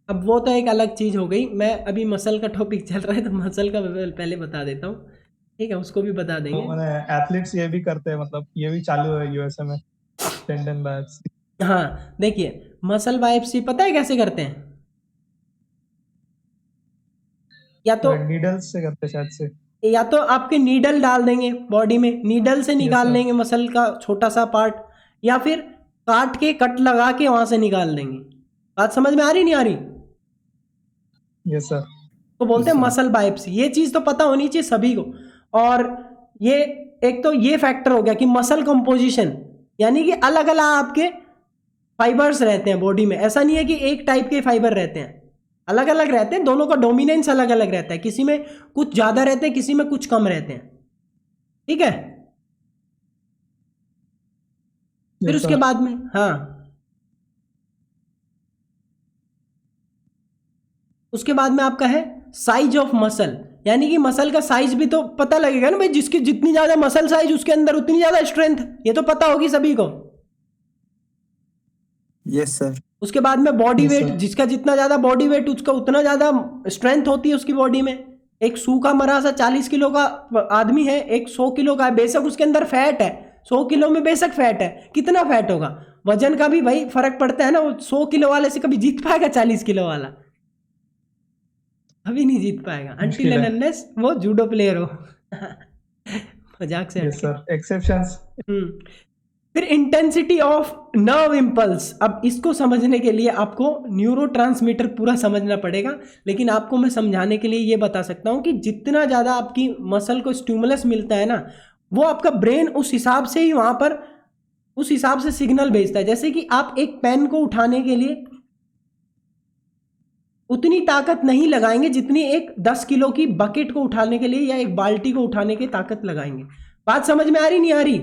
अब वो तो एक अलग चीज हो गई। मैं अभी मसल का टॉपिक चल रहा है तो मसल का पहले बता देता हूँ। ठीक है, उसको भी बता देंगे। तो मैंने एथलीट्स ये भी करते हैं, मतलब ये भी चालू है यूएसए में, टेंडन बायोप्सी। हाँ, देखिए मसल बायोप्सी पता है कैसे करते हैं? या तो नीडल्स से करते हैं शायद से। या तो आपके नीडल डाल देंगे बॉडी में, नीडल से निकाल लेंगे मसल का छोटा सा पार्ट, या फिर काट के कट लगा के वहां से निकाल देंगे। बात समझ में आ रही नहीं आ रही? Yes sir. तो बोलते हैं मसल बायोप्सी। ये चीज तो पता होनी चाहिए सभी को। और ये एक तो ये फैक्टर हो गया कि मसल कंपोजिशन, यानी कि अलग अलग आपके फाइबर्स रहते हैं बॉडी में। ऐसा नहीं है कि एक टाइप के फाइबर रहते हैं, अलग अलग रहते हैं, दोनों का डोमिनेंस अलग अलग रहता है। किसी में कुछ ज्यादा रहते हैं, किसी में कुछ कम रहते हैं। ठीक है, फिर उसके बाद में उसके बाद में आपका है साइज ऑफ मसल, यानी कि मसल का साइज भी तो पता लगेगा ना भाई। जिसकी जितनी ज्यादा मसल साइज उसके अंदर उतनी ज्यादा स्ट्रेंथ, ये तो पता होगी सभी को। Yes sir. उसके बाद में बॉडी वेट, जिसका जितना ज्यादा बॉडी वेट उसका उतना ज्यादा स्ट्रेंथ होती है उसकी बॉडी में। एक सूखा मरा सा 40 किलो का आदमी है, एक 100 किलो का है, बेशक उसके अंदर फैट है, 100 किलो में बेशक फैट है, कितना फैट होगा, वजन का भी भाई फर्क पड़ता है ना। वो 100 किलो वाले से कभी जीत पाएगा 40 किलो वाला? अभी नहीं जीत पाएगा, अनटिल एंड अनलेस वो जूडो प्लेयर हो। मजाक से यस सर, एक्सेप्शंस। फिर इंटेंसिटी ऑफ नर्व इम्पल्स। अब इसको समझने के लिए आपको न्यूरोट्रांसमीटर पूरा समझना पड़ेगा, लेकिन आपको मैं समझाने के लिए ये बता सकता हूँ कि जितना ज़्यादा आपकी मसल को स्टिमुलस मिलता है ना, वो आपका ब्रेन उस हिसाब से ही वहाँ पर उस हिसाब से सिग्नल भेजता है। जैसे कि आप एक पेन को उठाने के लिए उतनी ताकत नहीं लगाएंगे जितनी एक 10 किलो की बकेट को उठाने के लिए या एक बाल्टी को उठाने की ताकत लगाएंगे। बात समझ में आ रही नहीं आ रही?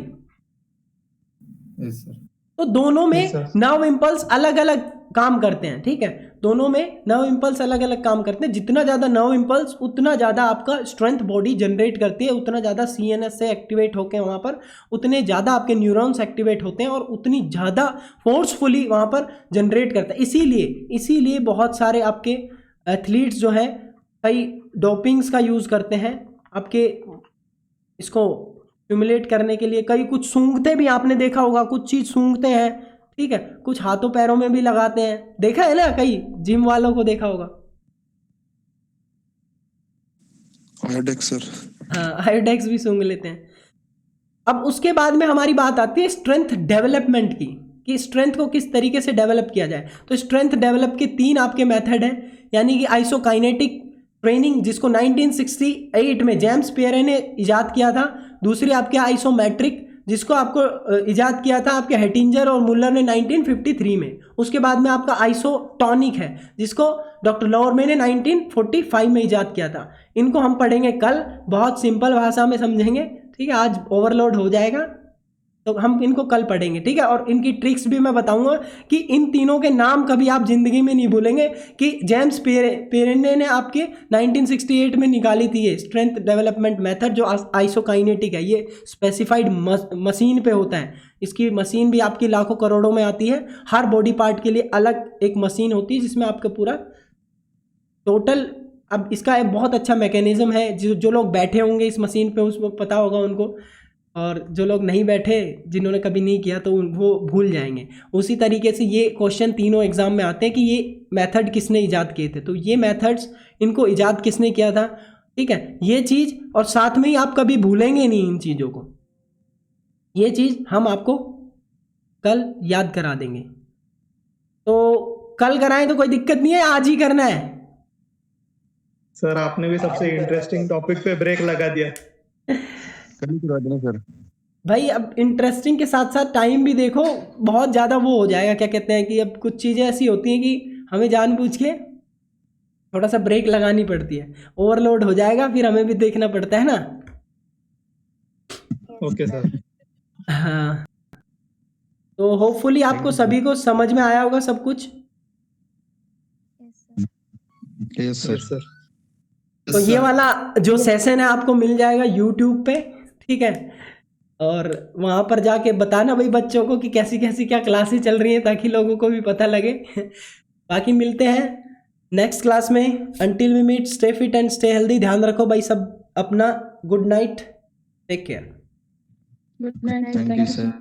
Yes sir. तो दोनों में Yes, sir. नर्व इंपल्स अलग अलग काम करते हैं। ठीक है, दोनों में नर्व इंपल्स अलग अलग काम करते हैं। जितना ज्यादा नर्व इंपल्स उतना ज्यादा आपका स्ट्रेंथ बॉडी जनरेट करती है, उतना ज्यादा सीएनएस से एक्टिवेट होकर वहां पर उतने ज्यादा आपके न्यूरॉन्स एक्टिवेट होते हैं और उतनी ज्यादा फोर्सफुली वहां पर जनरेट करता है। इसीलिए बहुत सारे आपके एथलीट्स जो हैं कई डोपिंग्स का यूज करते हैं आपके इसको स्टिमुलेट करने के लिए। कई कुछ सूंघते भी, आपने देखा होगा, कुछ चीज सूंघते हैं। ठीक है, कुछ हाथों पैरों में भी लगाते हैं, देखा है ना, कई जिम वालों को देखा होगा। आयोडेक्स सर। हाँ, आयोडेक्स भी सूंघ लेते हैं। अब उसके बाद में हमारी बात आती है स्ट्रेंथ डेवलपमेंट की, कि स्ट्रेंथ को किस तरीके से डेवलप किया जाए। तो स्ट्रेंथ डेवलप के 3 आपके मेथड हैं, यानी कि आइसोकाइनेटिक ट्रेनिंग, जिसको 1968 में जेम्स पेयरे ने इजाद किया था। दूसरी आपके आइसोमेट्रिक जिसको आपको इजाद किया था आपके हेटिंजर और मुल्लर ने 1953 में। उसके बाद में आपका आइसोटॉनिक है, जिसको डॉक्टर लोरमे ने 1945 में इजाद किया था। इनको हम पढ़ेंगे कल, बहुत सिंपल भाषा में समझेंगे, ठीक है। आज ओवरलोड हो जाएगा तो हम इनको कल पढ़ेंगे, ठीक है। और इनकी ट्रिक्स भी मैं बताऊंगा कि इन तीनों के नाम कभी आप जिंदगी में नहीं भूलेंगे कि जेम्स पेरेने ने आपके 1968 में निकाली थी ये स्ट्रेंथ डेवलपमेंट मेथड, जो आइसोकाइनेटिक है। ये स्पेसिफाइड मशीन पे होता है, इसकी मशीन भी आपकी लाखों करोड़ों में आती है। हर बॉडी पार्ट के लिए अलग एक मशीन होती है जिसमें आपका पूरा टोटल, अब इसका एक बहुत अच्छा मैकेनिज्म है। जो लोग बैठे होंगे इस मशीन पे उसको पता होगा उनको, और जो लोग नहीं बैठे, जिन्होंने कभी नहीं किया, तो वो भूल जाएंगे। उसी तरीके से ये क्वेश्चन तीनों एग्जाम में आते हैं कि ये मेथड किसने इजाद किए थे। तो ये मेथड्स, इनको इजाद किसने किया था, ठीक है, ये चीज़। और साथ में ही आप कभी भूलेंगे नहीं इन चीज़ों को, ये चीज़ हम आपको कल याद करा देंगे। तो कल कराएं तो कोई दिक्कत नहीं है, आज ही करना है। सर आपने भी सबसे इंटरेस्टिंग टॉपिक पे ब्रेक लगा दिया। कल ही करवा देना सर। भाई अब इंटरेस्टिंग के साथ साथ टाइम भी देखो, बहुत ज़्यादा वो हो जाएगा, क्या कहते हैं कि अब कुछ चीज़ें ऐसी होती हैं कि हमें जानबूझ के थोड़ा सा ब्रेक लगानी पड़ती है, ओवरलोड हो जाएगा फिर हमें भी देखना पड़ता है ना। Okay sir. हाँ, तो होपफुली आपको सभी को समझ में आया होगा सब कुछ। Yes sir. सर तो ये वाला जो सेशन है आपको मिल जाएगा यूट्यूब पे, ठीक है। और वहाँ पर जाके बताना भाई बच्चों को कि कैसी कैसी क्या क्लासेस चल रही हैं, ताकि लोगों को भी पता लगे। बाकी मिलते हैं नेक्स्ट क्लास में। Until we meet, stay fit and stay healthy. ध्यान रखो भाई सब अपना। Good night, take care. Good night. Thank you sir.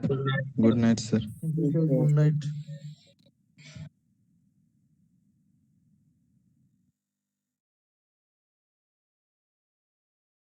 Good night sir. Good night.